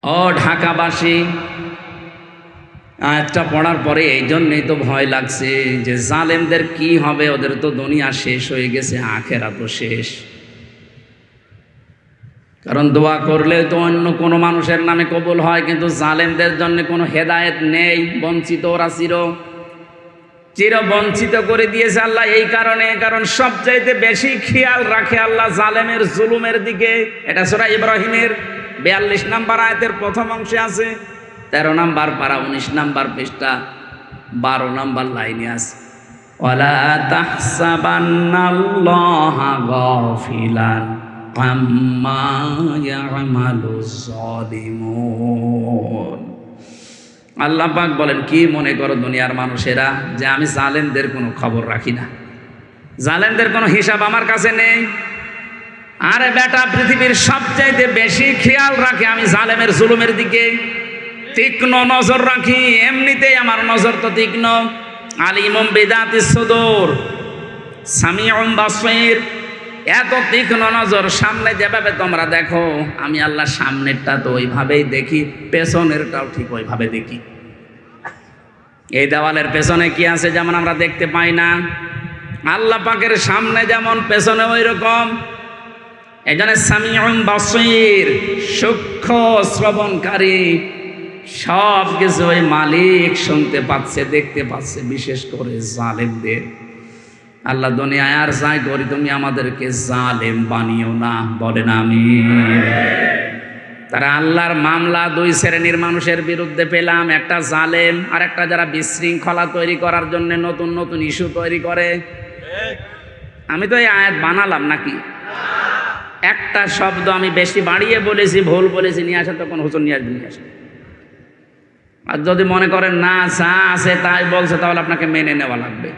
ও ঢাকাবাসী, আয়াতটা পড়ার পরে এই জন্যই তো ভয় লাগছে যে জালেমদের কি হবে। ওদের তো দুনিয়া শেষ হয়ে গেছে, আখেরাত তো শেষ। কারণ দোয়া করলে তো অন্য কোনো মানুষের নামে কবুল হয়, কিন্তু জালেমদের জন্য কোনো হেদায়েত নেই। বঞ্চিত ওরা চির বঞ্চিত করে দিয়েছে আল্লাহ এই কারণে, কারণ সবচাইতে বেশি খেয়াল রাখে আল্লাহ জালেমের জুলুমের দিকে। এটা সূরা ইব্রাহিমের 42 নম্বর আয়াতের প্রথম অংশে আছে, 13 নম্বর পারা 19 নম্বর পৃষ্ঠা 12 নম্বর লাইনে আছে। ওয়ালা তাহসাবান্নাল্লাহা গাফিলান আম্মা ইয়ামালুজ জালিমুন। আল্লাহ পাক বলেন, কি মনে করো দুনিয়ার মানুষেরা যে আমি জালেমদের কোনো খবর রাখি না, জালেমদের কোনো হিসাব আমার কাছে নেই? আরে বেটা, পৃথিবীর সবচাইতে বেশি খেয়াল রাখে আমি জালেমের জুলুমের দিকে, তীক্ষ্ণ নজর রাখি। এমনিতেই আমার নজর তো তীক্ষ্ণ। আলিমুম বিদাতিস সুদূর সামিউম বাসীর। এত তীক্ষ্ণ নজর, সামনে যেভাবে তোমরা দেখো আমি আল্লাহ সামনেরটা তো ওইভাবেই দেখি, পেছনেরটাও ঠিক ওইভাবে দেখি। এই দেওয়ালের পেছনে কি আছে যেমন আমরা দেখতে পাই না, আল্লাহ পাকের সামনে যেমন পেছনে ওই রকম। এজন্য সামিউম বাসীর, সূক্ষ্ম শ্রবণকারী, সব কিছু ওই মালিক শুনতে পাচ্ছে, দেখতে পাচ্ছে। বিশেষ করে জালেমদের আল্লাহ দুনিয়ায় আর যাই করি, তুমি আমাদেরকে জালেম বানিও না, বলেন আমিন। তারা আল্লাহর মামলা দুই শ্রেণীর মানুষের বিরুদ্ধে পেলাম, একটা জালেম আর একটা যারা বিশৃঙ্খলা তৈরি করার জন্য নতুন নতুন ইস্যু তৈরি করে। আমি তো এই আয়াত বানালাম নাকি? একটা শব্দ আমি বেশি বাড়িয়ে বলেছি, ভুল বলেছি, নিয়ে আসে তখন হুজুর নিয়ে আসবে, নিয়ে আসে। আর যদি মনে করেন না যা আছে তাই বলছে, তাহলে আপনাকে মেনে নেওয়া লাগবে।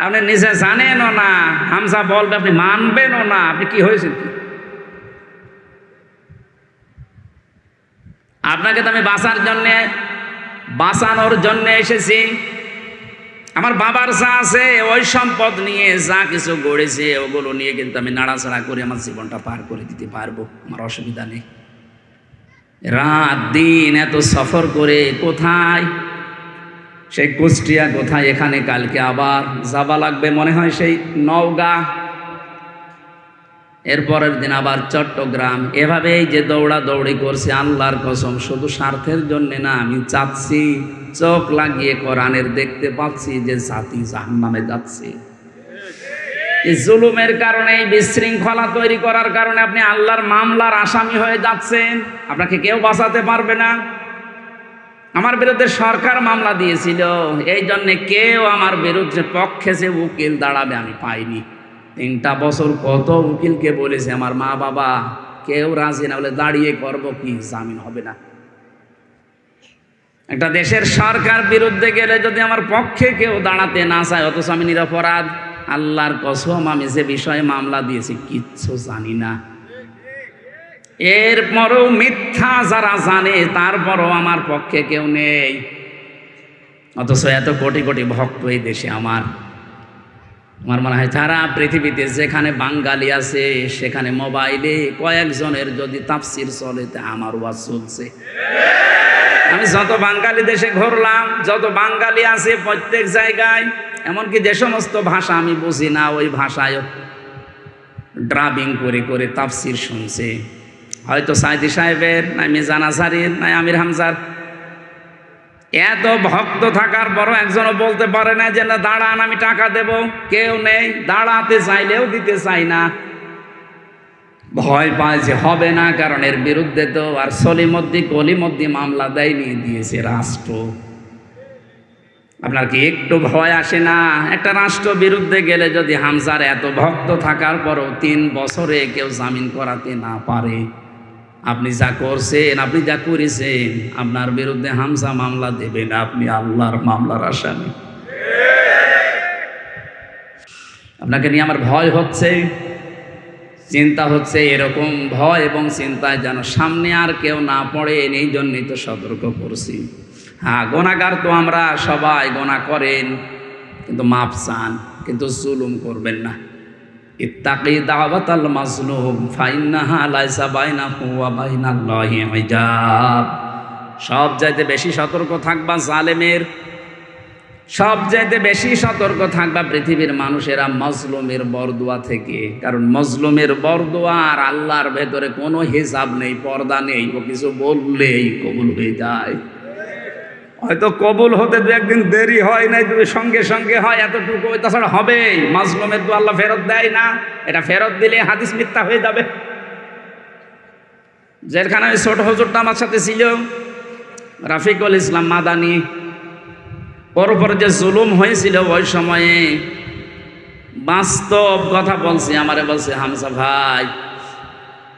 আপনি নিজে জানেনও না, হামজা বলবে আপনি মানবেনও না, আপনি কি হয়েছেন কি? আপনাকে তো আমি বাঁচানোর জন্য এসেছি। আমার বাবার যা আছে ওই সম্পদ নিয়ে যা কিছু গড়েছে ওগুলো নিয়ে কিন্তু আমি নাড়াচাড়া করে আমার জীবনটা পার করে দিতে পারবো, আমার অসুবিধা নেই। রাত দিন এত সফর করে কোথায়, সেই কুষ্টিয়া কোথায়, এখানে কালকে আবার যাবা লাগবে মনে হয় সেই নওগাঁ, এরপরের দিন আবার চট্টগ্রাম। এভাবেই যে দৌড়াদৌড়ি করছে, আল্লাহর কসম শুধু স্বার্থের জন্য না, আমি চাচ্ছি চোখ লাগিয়ে কোরআনের দেখতে পাচ্ছি যে জাতি জাহান্নামে যাচ্ছে। এই জুলুমের কারণে, এই বিশৃঙ্খলা তৈরি করার কারণে আপনি আল্লাহর মামলার আসামি হয়ে যাচ্ছেন। আপনাকে কেউ বাঁচাতে পারবে না। আমার বিরুদ্ধে সরকার মামলা দিয়েছিল, এই জন্যে কেউ আমার বিরুদ্ধে পক্ষে যে উকিল দাঁড়াবে আমি পাইনি। 3টা বছর কত উকিলকে বলেছে, আমার মা বাবা কেউ রাজি না, বলে দাঁড়িয়ে করবো কি, জামিন হবে না। একটা দেশের সরকার বিরুদ্ধে গেলে যদি আমার পক্ষে কেউ দাঁড়াতে না চায়, অথচ আমি নিরপরাধ, আল্লাহর কসম আমি যে বিষয়ে মামলা দিয়েছি কিচ্ছু জানি না। এরপরও মিথ্যা যারা জানে, তারপরও আমার পক্ষে কেউ নেই, অথচ এত কোটি কোটি ভক্ত এই দেশে। আমার মনে হয় সারা পৃথিবীতে যেখানে বাঙালি আছে সেখানে মোবাইলে কয়েকজনের যদি তাফসির চলে, তা আমার ওয়াজ চলছে। আমি যত বাঙালি দেশে ঘুরলাম, যত বাঙালি আছে প্রত্যেক জায়গায়, এমনকি যে সমস্ত ভাষা আমি বুঝি না ওই ভাষায় ড্রাবিং করে করে তাফসির শুনছে। হয়তো সাইদি সাহেবের, নাই মিজান আজহারির, নাই আমির হামজার। এত ভক্ত থাকার পরও একজনও বলতে পারে না যে না দাঁড়ান আমি টাকা দেব। কেউ নেই, দাঁড়াতে চাইলেও দিতে চাই না, ভয় পায় যে হবে না। কারণ এর বিরুদ্ধে তো আর সলিমদ্দি কলিমদ্দি মামলা দেয়নি, দিয়েছে রাষ্ট্র। আপনার কি একটু ভয় আসে না? একটা রাষ্ট্র বিরুদ্ধে গেলে যদি হামজার এত ভক্ত থাকার পরও 3 বছরে কেউ জামিন করাতে না পারে, আপনি যা করছেন, আপনি যা করেছেন, আপনার বিরুদ্ধে হামজা মামলা দেবে না, আপনি আল্লাহর মামলার আসামি। আপনাকে নিয়ে আমার ভয় হচ্ছে, চিন্তা হচ্ছে। এরকম ভয় এবং চিন্তায় যেন সামনে আর কেউ না পড়ে, এই জন্যই তো সতর্ক করছি। হ্যাঁ, গুনাহগার তো আমরা সবাই, গুনাহ করেন কিন্তু মাপ চান, কিন্তু জুলুম করবেন না। ইত্তাকি দাওয়াতাল মাজলুম ফাইন্নাহা লাইসা বাইনাহু ওয়া বাইনাল্লাহি হিজাব। সব চাইতে বেশি সতর্ক থাকবা জালেমের, সব চাইতে বেশি সতর্ক থাকবা পৃথিবীর মানুষেরা মজলুমের বরদোয়া থেকে। কারণ মজলুমের বরদোয়া আর আল্লাহর ভেতরে কোনো হিসাব নেই, পর্দা নেই, ও কিছু বললেই কবুল হয়ে যায়। হয়তো কবুল হতে দু একদিন দেরি হয় নাই, তুমি সঙ্গে সঙ্গে হয়, এতটুকু তাছাড়া হবেই। মাজলুমের দোয়া আল্লাহ ফেরত দেয় না, এটা ফেরত দিলে হাদিস মিথ্যা হয়ে যাবে। যেখানে ওই ছোট হুজুরটা আমার সাথে ছিল, রাফিকুল ইসলাম মাদানী, ওর উপর যে জুলুম হয়েছিল ওই সময়ে বাস্তব কথা বলছি। আমারে বলছে, হামজা ভাই,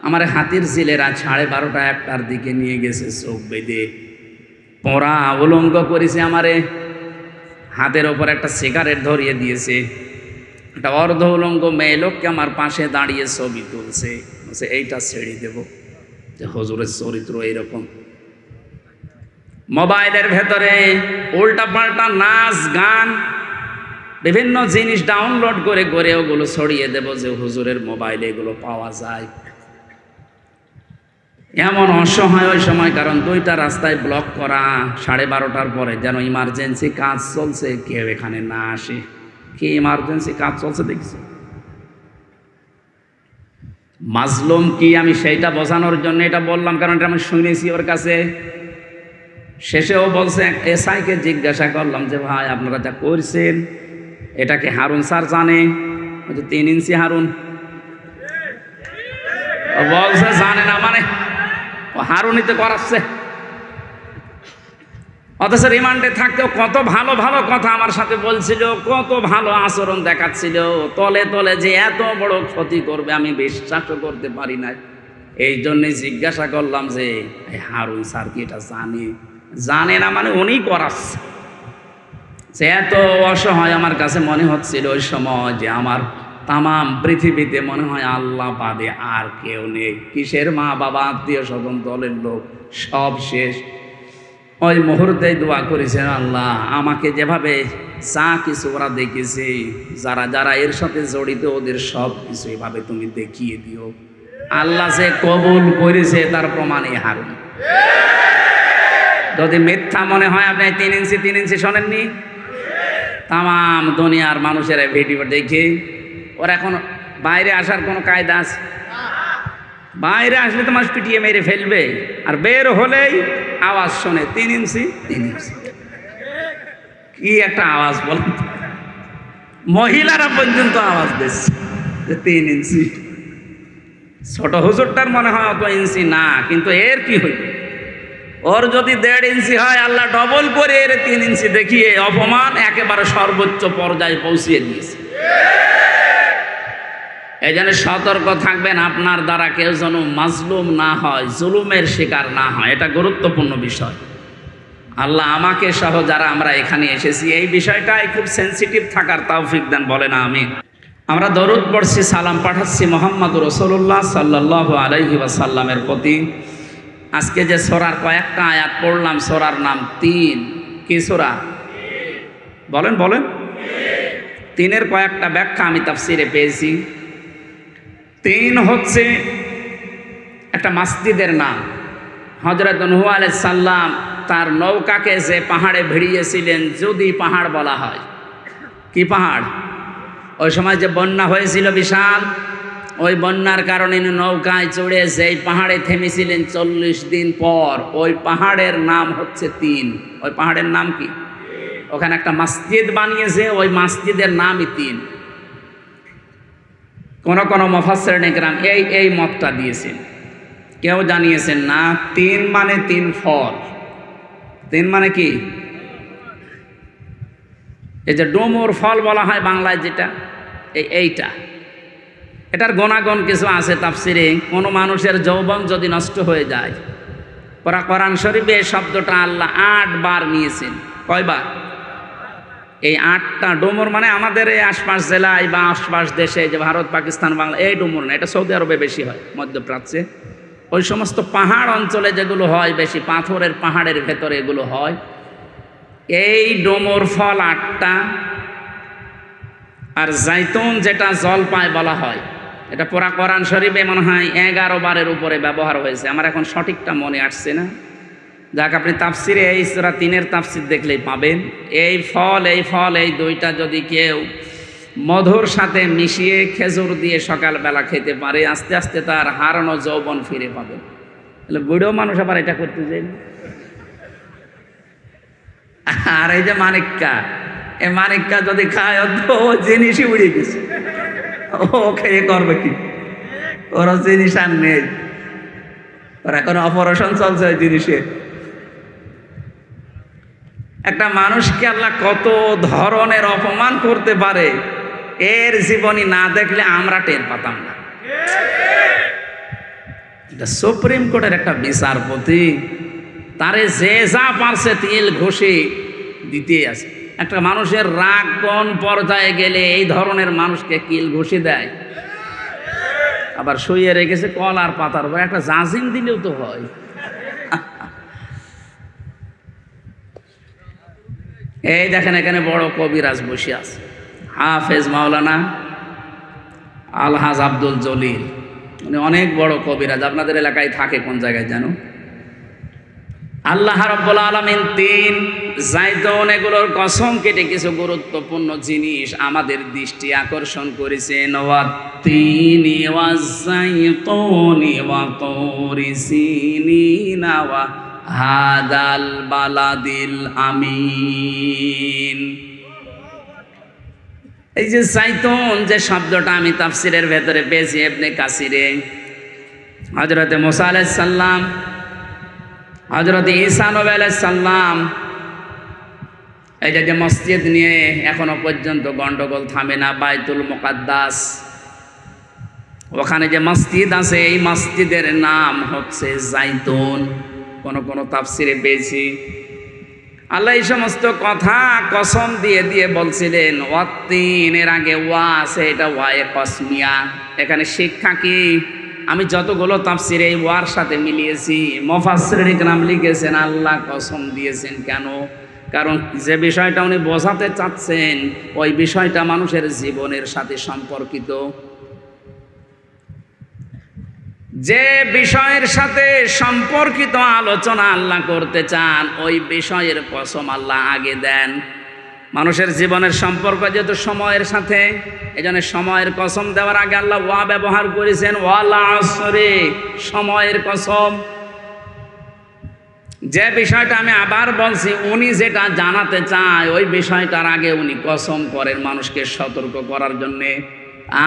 আমারে হাতির ছেলেরা 12:30 1টার দিকে নিয়ে গেছে, চোখ বেঁধে পড়া উলঙ্গ করেছে, আমারে হাতের ওপর একটা সিগারেট ধরিয়ে দিয়েছে, একটা অর্ধ উলঙ্গ মেয়ে লোককে আমার পাশে দাঁড়িয়ে ছবি তুলছে, বলছে এইটা ছেড়ে দেব। যে হুজুরের চরিত্র এইরকম। মোবাইলের ভেতরে উল্টা পাল্টা নাচ গান বিভিন্ন জিনিস ডাউনলোড করে করে ওগুলো ছড়িয়ে দেব যে হুজুরের মোবাইলে এগুলো পাওয়া যায়। এমন অসহায় ওই সময়, কারণ 2টা রাস্তায় ব্লক করা 12:30টার পরে, যেন ইমার্জেন্সি কাজ চলছে, কেউ এখানে না আসে। কি ইমার্জেন্সি কাজ চলছে দেখছি। মাজলুম কি আমি সেইটা বোঝানোর জন্য এটা বললাম, কারণ এটা আমি শুনেছি ওর কাছে। শেষেও বলছে, এসআইকে জিজ্ঞাসা করলাম যে ভাই আপনারা যা করছেন এটাকে হারুন স্যার জানে? 3 ইঞ্চি হারুন বলছে জানে না, মানে হারুনই তো করাচ্ছে। অথচ রিমান্ডে থাকতেও কত ভালো ভালো কথা আমার সাথে বলছিল, কত ভালো আচরণ দেখাচ্ছিল। তলে তলে যে এত বড় ক্ষতি করবে আমি বিশ্বাসও করতে পারি না। এই জন্যে জিজ্ঞাসা করলাম যে হারুন স্যার কি এটা জানে? জানে না মানে উনি করাচ্ছে। সে এত অসহায় আমার কাছে মনে হচ্ছিল ওই সময় যে আমার তামাম পৃথিবীতে মনে হয় আল্লাহ বাদে আর কেউ নেই। কিসের মা বাবা, আত্মীয় স্বজন, দলের লোক সব শেষ। ওই মুহূর্তে দোয়া করেছেন, আল্লাহ আমাকে যেভাবে যা কিছু ওরা দেখেছে, যারা যারা এর সাথে জড়িত, ওদের সব কিছু এভাবে তুমি দেখিয়ে দিও। আল্লাহ যে কবুল করেছে তার প্রমাণই হারুন। যদি মিথ্যা মনে হয়, আপনি 3 ইঞ্চি শোনেননি? তাম দুনিয়ার মানুষেরা ভিডিও দেখে ওরা এখন বাইরে আসার কোনো কায়দা আছে? বাইরে আসলে তো মানুষ পিটিয়ে মেরে ফেলবে, আর বের হলেই আওয়াজ শোনে 3 ইঞ্চি। কি একটা আওয়াজ বলেন! মহিলারা পর্যন্ত আওয়াজ দিচ্ছে 3 ইঞ্চি। ছোট হুজুরটার মনে হয় অত ইঞ্চি না, কিন্তু এর কি হইবে? ওর যদি 1.5 ইঞ্চি হয়, আল্লাহ ডবল করে এর 3 ইঞ্চি দেখিয়ে অপমান একেবারে সর্বোচ্চ পর্যায়ে পৌঁছিয়ে দিয়েছে। এই জন্য সতর্ক থাকবেন, আপনার দ্বারা কেউ যেন মাজলুম না হয়, জুলুমের শিকার না হয়। এটা গুরুত্বপূর্ণ বিষয়। আল্লাহ আমাকে সহ যারা আমরা এখানে এসেছি এই বিষয়টাই খুব সেন্সিটিভ থাকার তৌফিক দেন, বলেন আমিন। আমরা দরুদ পড়ছি, সালাম পাঠাচ্ছি মুহাম্মদুর রাসূলুল্লাহ সাল্লাল্লাহু আলাইহি ওয়াসাল্লামের প্রতি। আজকে যে সূরার কয়েকটা আয়াত পড়লাম, সূরার নাম 3। কি সূরা? বলেন বলেন। 3-এর কয়েকটা ব্যাখ্যা আমি তাফসিরে পেয়েছি। 3 হচ্ছে একটা মসজিদের নাম। হযরত নূহ আলাইহিস সালাম তার নৌকাকে যে পাহাড়ে ভিড়িয়েছিলেন, যদি পাহাড় বলা হয়। কি পাহাড়? ওই সময় যে বন্যা হয়েছিল বিশাল, ওই বন্যার কারণে নৌকায় চড়ে যেই পাহাড়ে থেমেছিলেন 40 দিন পর, ওই পাহাড়ের নাম হচ্ছে 3। ওই পাহাড়ের নাম কি? ওখানে একটা মসজিদ বানিয়েছে, ওই মসজিদের নামই 3। কোন কোন মুফাসসিরিন ইকরাম এই মতটা দিয়েছেন। কেউ জানিয়েছেন না 3 মানে 3 ফল। 3 মানে কি? এই যে ডুমুর ফল বলা হয় বাংলায় যেটা, এইটা, এটার গুণাগুণ কিছু আছে তাফসিরে। কোনো মানুষের যৌবন যদি নষ্ট হয়ে যায়, কোরআন শরীফে এই শব্দটা আল্লাহ 8 বার নিয়েছেন। কয়বার? এই 8টা ডুমুর মানে আমাদের এই আশপাশ জেলায় বা আশপাশ দেশে, যে ভারত, পাকিস্তান, বাংলা, এই ডুমুর না, এটা সৌদি আরবে বেশি হয়, মধ্যপ্রাচ্যে। ওই সমস্ত পাহাড় অঞ্চলে যেগুলো হয় বেশি, পাথরের পাহাড়ের ভেতরে এগুলো হয়। এই ডুমুর ফল 8টা, আর জাইতুন যেটা জলপাই বলা হয়, এটা পুরা কোরআন শরীফে মনে হয় 11 বারের উপরে ব্যবহার হয়েছে। আমার এখন সঠিকটা মনে আসছে না। যাক, আপনি তাফসিরে এই সূরা 3-এর তাফসির দেখলেই পাবেন। এই ফল এই দুইটা যদি কেউ মধুর সাথে মিশিয়ে খেজুর দিয়ে সকালবেলা খেতে পারে, আস্তে আস্তে তার হারানো যৌবন ফিরে পাবে। তাহলে বুড়ো মানুষ আবার এটা করতে যায়। আর এই যে মানিক্কা, এই মানিক্কা যদি খায় তো ও জিনিসই উড়ে গেছে, ও খেয়ে করবে কি? ওর জিনিস আর নেই, ওর এখন অপারেশন চলছে ওই জিনিসের। একটা মানুষকে আল্লাহ কত ধরনের অপমান করতে পারে, এর জীবনী না দেখলে আমরা টের পাতাম না। সুপ্রিম কোর্টের একটা বিচারপতি, তারে যে যা পারছে তিল ঘষে দিতে আছে। একটা মানুষের রাগ কোন পর্যায়ে গেলে এই ধরনের মানুষকে কিল ঘষে দেয়, আবার শুয়ে রেখেছে কল আর পাতার উপর, একটা জাজিম দিলেও তো হয়। এই দেখেন এখানে বড় কবিরাজ বসে আছে, হাফেজ মাওলানা আলহাজ আব্দুল জলিল, উনি অনেক বড় কবিরাজ। আপনাদের এলাকায় থাকে কোন জায়গায় জানো? আল্লাহ রাব্বুল আলামিন 3 জাইতুন এগুলোর কসম কেটে কিছু গুরুত্বপূর্ণ জিনিস আমাদের দৃষ্টি আকর্ষণ করেছেন। ওয়াত-তিনি ওয়াজ-জাইতুনি ওয়া তুরি সিনিনা ওয়া হাদাল বালাদিল আমিন। এই যে জাইতুন যে শব্দটা আমি তাফসিরের ভেতরে পেয়েছি ইবনে কাসিরে, হযরতে মুসা আলাইহিস সালাম, হযরত ঈসা নবী আলাইহিস সালাম, এই যে মসজিদ নিয়ে এখনো পর্যন্ত গন্ডগোল থামে না, বাইতুল মুকাদ্দাস, ওখানে যে মসজিদ আছে এই মসজিদের নাম হচ্ছে জাইতুন। কোন কোন তাফসিরে পেয়েছি আল্লাহ এই সমস্ত কথা কসম দিয়ে দিয়ে বলছিলেন। ওয়াত-তিন এর আগে ওয়া আছে, এটা ওয়ায়ে কসমিয়া। এখানে শিক্ষা কি? আমি যতগুলো তাফসিরে এই ওয়ার সাথে মিলিয়েছি, মুফাসসিরিন ইকরাম লিখেছেন আল্লাহ কসম দিয়েছেন কেন? কারণ যে বিষয়টা উনি বোঝাতে চাচ্ছেন ওই বিষয়টা মানুষের জীবনের সাথে সম্পর্কিত। যে বিষয়ের সাথে সম্পর্কিত আলোচনা আল্লাহ করতে চান ওই বিষয়ের কসম আল্লাহ আগে দেন। মানুষের জীবনের সম্পর্ক যেহেতু সময়ের সাথে, এজন্য সময়ের কসম দেওয়ার আগে আল্লাহ ওয়া ব্যবহার করেছেন, ওয়াল আসরে, সময়ের কসম। যে বিষয়টা আমি আবার বলছি, উনি যেটা জানাতে চায় ওই বিষয়টার আগে উনি কসম করেন মানুষকে সতর্ক করার জন্যে।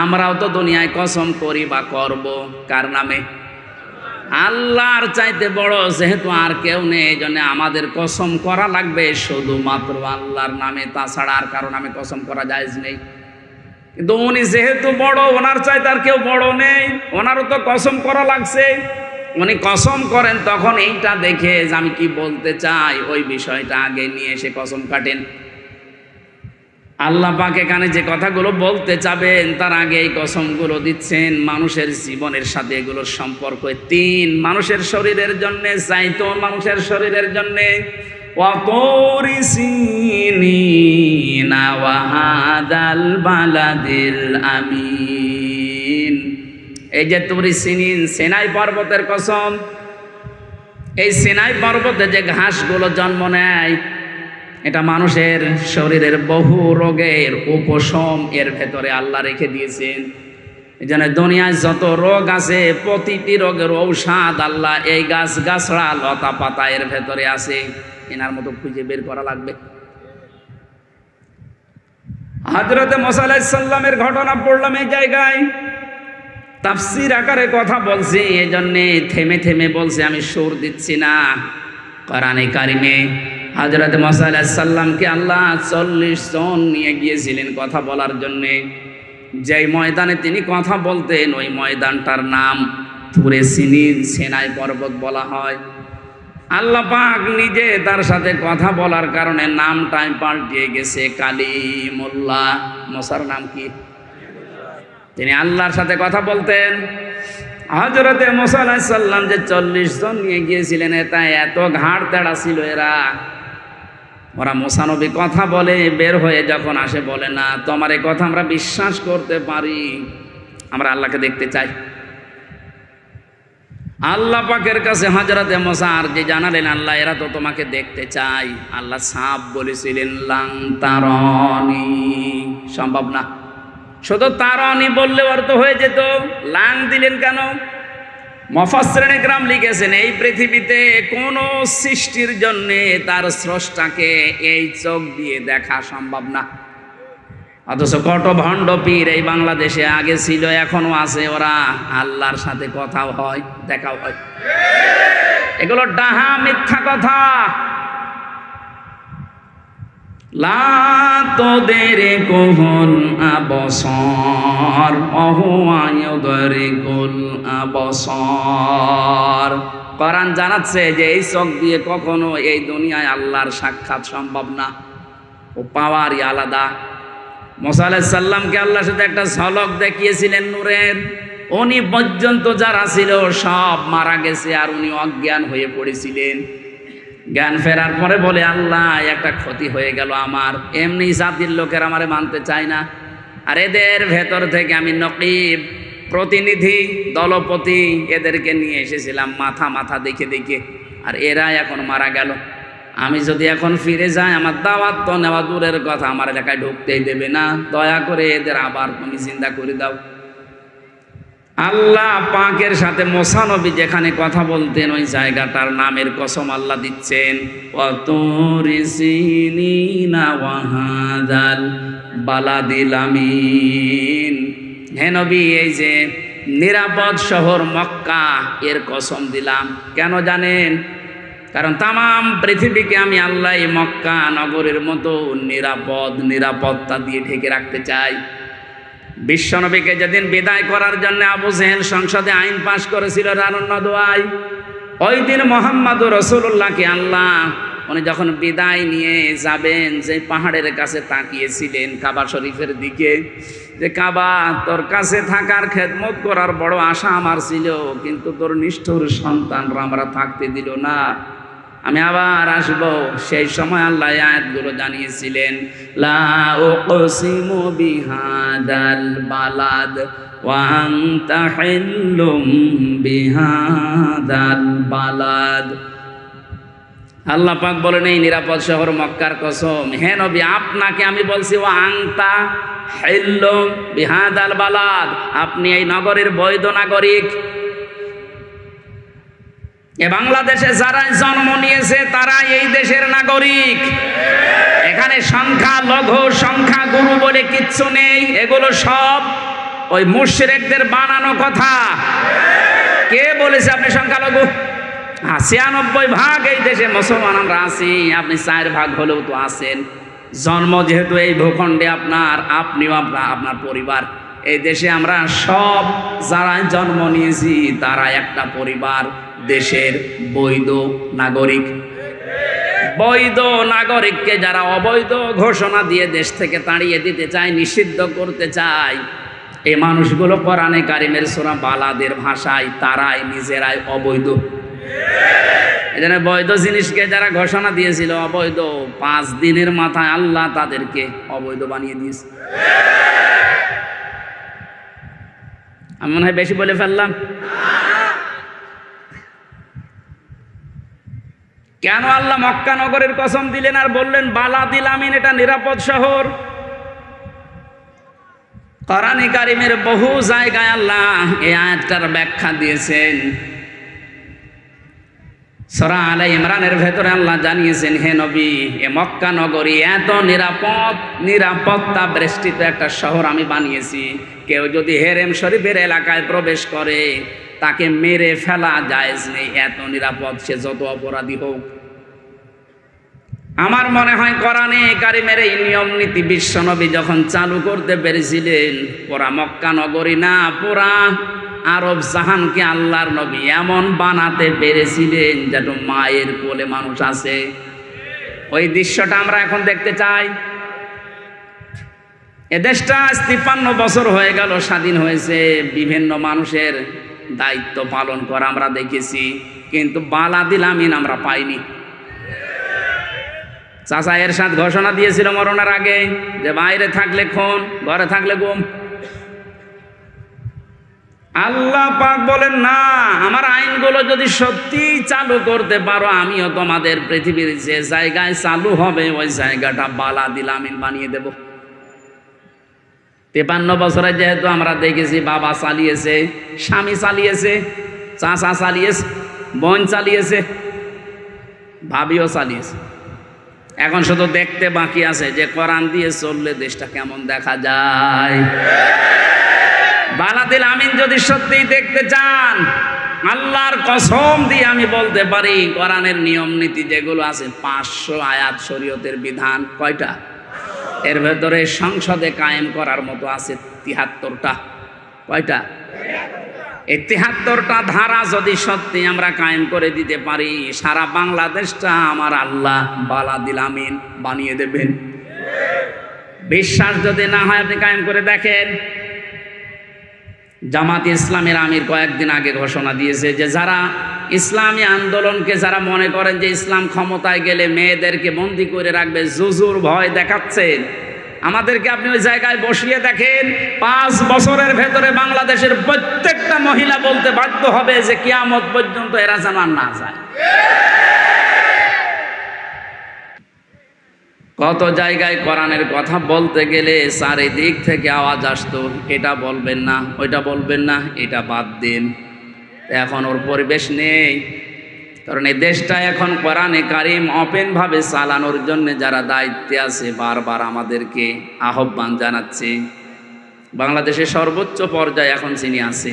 আমরাও তো দুনিয়ায় কসম করি বা করব কার নামে? আল্লাহর চাইতে বড় যেহেতু আর কেউ নেই, এই জন্য আমাদের কসম করা লাগবে শুধুমাত্র আল্লাহর নামে, তাছাড়া আর কারো নামে কসম করা জায়েজ নেই। কিন্তু উনি যেহেতু বড়, ওনার চাইতে আর কেউ বড় নেই, ওনারও তো কসম করা লাগছে। উনি কসম করেন তখন এইটা দেখে যে আমি কি বলতে চাই ওই বিষয়টা আগে নিয়ে এসে কসম কাটেন। আল্লাহ পাক এখানে যে কথাগুলো বলতে চাবেন তার আগে এই কসমগুলো দিচ্ছেন মানুষের জীবনের সাথে এগুলোর সম্পর্ক। 3 মানুষের শরীরের জন্য জাইতুন, মানুষের শরীরের জন্য ওয়া তুরি সিনিনা ওয়া হাদাল বালাদিল আমিন। এই যে তুরি সিনিন, সিনাই পর্বতের কসম। এই সিনাই পর্বতে যে ঘাসগুলো জন্ম নেয় এটা মানুষের শরীরের বহু রোগের উপশম এর ভেতরে আল্লাহ রেখে দিয়েছেন। এই জন্য দুনিয়ায় যত রোগ আছে প্রতিটি রোগের ঔষধ আল্লাহ এই গাছ গাছড়া লতা পাতা এর ভেতরে আছে। এনার মতো খুঁজে বের করা লাগবে। হযরতে মুসা আলাইহিস সালামের ঘটনা পড়লাম এই জায়গায়, তাফসীর আকারে কথা বলছি, এই জন্যে থেমে থেমে বলছি, আমি সুর দিচ্ছি না। কোরআনে কারিমে হযরত মুসা আলাইহিস সালামকে আল্লাহ 40 জন নিয়ে গিয়েছিলেন কথা বলার জন্যে। যেই ময়দানে তিনি কথা বলতেন ওই ময়দানটার নাম তুরে সিনিন, সিনাই পর্বত বলা হয়। আল্লাহ পাক নিজে তার সাথে কথা বলার কারণে নামটাই পাল্টিয়ে গেছে কালিমুল্লাহ। মুসার নাম কি? তিনি আল্লাহর সাথে কথা বলতেন। হযরতে মুসা আলাইহিস সালাম যে 40 জন নিয়ে গিয়েছিলেন, এটা এত ঘাড় তেড়া ছিল এরা, ওরা মুসা নবী কথা বলে বের হয়ে যখন আসে বলে না তোমার এই কথা আমরা বিশ্বাস করতে পারি, আমরা আল্লাহকে দেখতে চাই। আল্লাহ পাকের কাছে হযরতে মুসা আরজি জানালেন, আল্লাহ এরা তো তোমাকে দেখতে চাই। আল্লাহ সাফ বলেছিলেন লাং তারানি, সম্ভব না। শুধু তারানি বললে অর্থ হয়ে যেত, লাং দিলেন কেন? মুফাসসিরিন ইকরাম লিখেছেন এই পৃথিবীতে কোন সৃষ্টির জন্য তার স্রষ্টাকে এই চোখ দিয়ে দেখা সম্ভব না। অথচ কত ভণ্ড পীর এই বাংলাদেশে আগে ছিল, এখনো আছে, ওরা আল্লাহর সাথে কথাও হয়, দেখাও হয়। এগুলো ডাহা মিথ্যা কথা। লা তুদরিকুল আবসার ওয়া হুয়া ইউদরিকুল আবসার। কোরআন জানাচ্ছে যে এই চোখ দিয়ে কখনো এই দুনিয়ায় আল্লাহর সাক্ষাৎ সম্ভব না, ও পাওয়ারই আলাদা। মুসা আলাইহিস সালামকে আল্লাহর সাথে একটা ঝলক দেখিয়েছিলেন নূরের, উনি পর্যন্ত যারা ছিল সব মারা গেছে আর উনি অজ্ঞান হয়ে পড়েছিলেন। জ্ঞান ফেরার পরে বলে আল্লাহ একটা ক্ষতি হয়ে গেল আমার, এমনি জাতির লোকের আমারে মানতে চায় না, আর এদের ভেতর থেকে আমি নকিব প্রতিনিধি দলপতি এদেরকে নিয়ে এসেছিলাম মাথা মাথা দেখে দেখে, আর এরা এখন মারা গেল। আমি যদি এখন ফিরে যাই আমার দাওয়াত তো নেওয়া দূরের কথা, আমার এলাকায় ঢুকতেই দেবে না, দয়া করে এদের আবার তুমি চিন্তা করে দাও। আল্লাহ পাকের সাথে মুসা নবী যেখানে কথা বলতেন ওই জায়গাটার নামের কসম আল্লাহ দিচ্ছেন, ওয়াতুরি সিনিনা ওয়া হাযাল বালাদিল আমিন। হে নবী এই যে নিরাপদ শহর মক্কা এর কসম দিলাম। কেন জানেন? কারণ তামাম পৃথিবীকে আমি আল্লাহ মক্কা নগরের মতো নিরাপত্তা দিয়ে ঢেকে রাখতে চাই। বিশ্বনবীকে যেদিন বিদায় করার জন্য আবু জেহেল সংসদে আইন পাশ করেছিল রানুন্ন দোয়াই, ওই দিন মুহাম্মদুর রাসূলুল্লাহকে আল্লাহ উনি যখন বিদায় নিয়ে যাবেন যে পাহাড়ের কাছে তাকিয়েছিলেন কাবা শরীফের দিকে, যে কাবা তোর কাছে থাকার খেদমত করার বড় আশা আমার ছিল, কিন্তু তোর নিষ্ঠুর সন্তানরা আমরা থাকতে দিল না, আমি আবার আসব। সেই সময় আল্লাহ আয়াতগুলো জানিয়েছিলেন, লা উকসিমু বিহাদাল বালাদ ওয়া আনতা হিল্লুম বিহাদাল বালাদ। আল্লাহ পাক বলেন এই নিরাপদ শহর মক্কার কসম, হে নবী আপনাকে আমি বলছি ওয়া আনতা হিল্লুম বিহাদাল বালাদ, আপনি এই নগরের বৈধ নাগরিক। এ বাংলাদেশে যারা জন্ম নিয়েছে তারা এই দেশের নাগরিক। এখানে সংখ্যা লঘু সংখ্যা গুরু বলে কিচ্ছু নেই, এগুলো সব ওই মুশরিকদের বানানো কথা। কে বলেছে আপনি সংখ্যালঘু? 96% এই দেশে মুসলমান আমরা আছি, আপনি 4 হলেও তো আছেন। জন্ম যেহেতু এই ভূখণ্ডে আপনার, আপনিও আপনার পরিবার, এই দেশে আমরা সব যারা জন্ম নিয়েছি তারা একটা পরিবার, দেশের বৈধ নাগরিক। বৈধ নাগরিককে যারা অবৈধ ঘোষণা দিয়ে দেশ থেকে তাড়িয়ে দিতে চায়, নিষিদ্ধ করতে চায়, এই মানুষগুলো কোরআনে কারিমের সূরা বালাদের ভাষায় তারাই নিজেরাই অবৈধ। এজন্য বৈধ জিনিসকে যারা ঘোষণা দিয়েছিল অবৈধ, 5 দিনের মাথায় আল্লাহ তাদেরকে অবৈধ বানিয়ে দিয়েছে। আমি মনে হয় বেশি বলে ফেললাম। কেন আল্লাহ মক্কা নগরের কসম দিলেন আর বললেন বালাদিল আমিন, এটা নিরাপদ শহর? কোরআনে কারিমের বহু জায়গায় আল্লাহ এই আয়াতটার ব্যাখ্যা দিয়েছেন। সূরা আলে ইমরানের ভেতরে আল্লাহ জানিয়েছেন, হে নবী এ মক্কা নগরী এত নিরাপত্তা বেষ্টিত একটা শহর আমি বানিয়েছি, কেউ যদি হেরেম শরীফের এলাকায় প্রবেশ করে তাকে মেরে ফেলা জায়েজ নেই, এত নিরাপদ, সে যত অপরাধী হোক। আমার মনে হয় কোরআনে কারিমের এই নিয়ম নীতি বিশ্বনবী যখন চালু করতে পেরেছিলেন, পুরা মক্কা নগরী না পুরা আরব জাহানকে আল্লাহর নবী এমন বানাতে পেরেছিলেন যেন মায়ের কোলে মানুষ আছে। ওই দৃশ্যটা আমরা এখন দেখতে চাই। এ দেশটা 53 বছর হয়ে গেল স্বাধীন হয়েছে, বিভিন্ন মানুষের দায়িত্ব পালন করা আমরা দেখেছি, কিন্তু বালাদিল আমিন আমরা পাইনি। চাচা এরশাদ ঘোষণা দিয়েছিল মরণের আগে যে বাইরে থাকলে খুন, ঘরে থাকলে গুম। আল্লাহ পাক বলেন না, আমার আইনগুলো যদি সত্যি চালু করতে পারো, আমিও তোমাদের পৃথিবীর যে জায়গায় চালু হবে ওই জায়গাটা বালাদিল আমিন বানিয়ে দেব। 53 বছরে যেহেতু আমরা দেখেছি, বাবা চালিয়েছে, স্বামী চালিয়েছে, চাচা চালিয়েছে, বোন চালিয়েছে, ভাবিও চালিয়েছে। এখন শুধু দেখতে বাকি আছে যে কোরআন দিয়ে চললে দেশটা কেমন দেখা যায়। বালাদিল আমিন যদি সত্যি দেখতে চান, আল্লাহর কসম দিয়ে আমি বলতে পারি, কোরআনের নিয়ম নীতি যেগুলো আছে 500 আয়াত শরীয়তের বিধান, কয়টা? এর ভেতরে সংসদে কায়েম করার মতো আছে 73টা। কয়টা? এই 73টা ধারা যদি সত্যি আমরা কায়েম করে দিতে পারি, সারা বাংলাদেশটা আমার আল্লাহ বালাদিল আমিন বানিয়ে দেবেন। বিশ্বাস যদি না হয় আপনি কায়েম করে দেখেন। জামাত ইসলামের আমির কয়েকদিন আগে ঘোষণা দিয়েছে যে যারা ইসলামী আন্দোলনকে যারা মনে করেন যে ইসলাম ক্ষমতায় গেলে মেয়েদেরকে বন্দি করে রাখবে, জুজুর ভয় দেখাচ্ছেন, আমাদেরকে আপনি ওই জায়গায় বসিয়ে দেখেন, 5 বছরের ভেতরে বাংলাদেশের প্রত্যেকটা মহিলা বলতে বাধ্য হবে যে কিয়ামত পর্যন্ত এরা যেন আর না যায়। কত জায়গায় কোরআনের কথা বলতে গেলে চারিদিক থেকে আওয়াজ আসতো, এটা বলবেন না, ওইটা বলবেন না, এটা বাদ দিন। এখন ওর পরিবেশ নেই, কারণ এই দেশটা এখন কোরআনে কারিম ওপেনভাবে চালানোর জন্য যারা দায়িত্বে আছে বারবার আমাদেরকে আহ্বান জানাচ্ছে। বাংলাদেশের সর্বোচ্চ পর্যায়ে এখন যিনি আছে,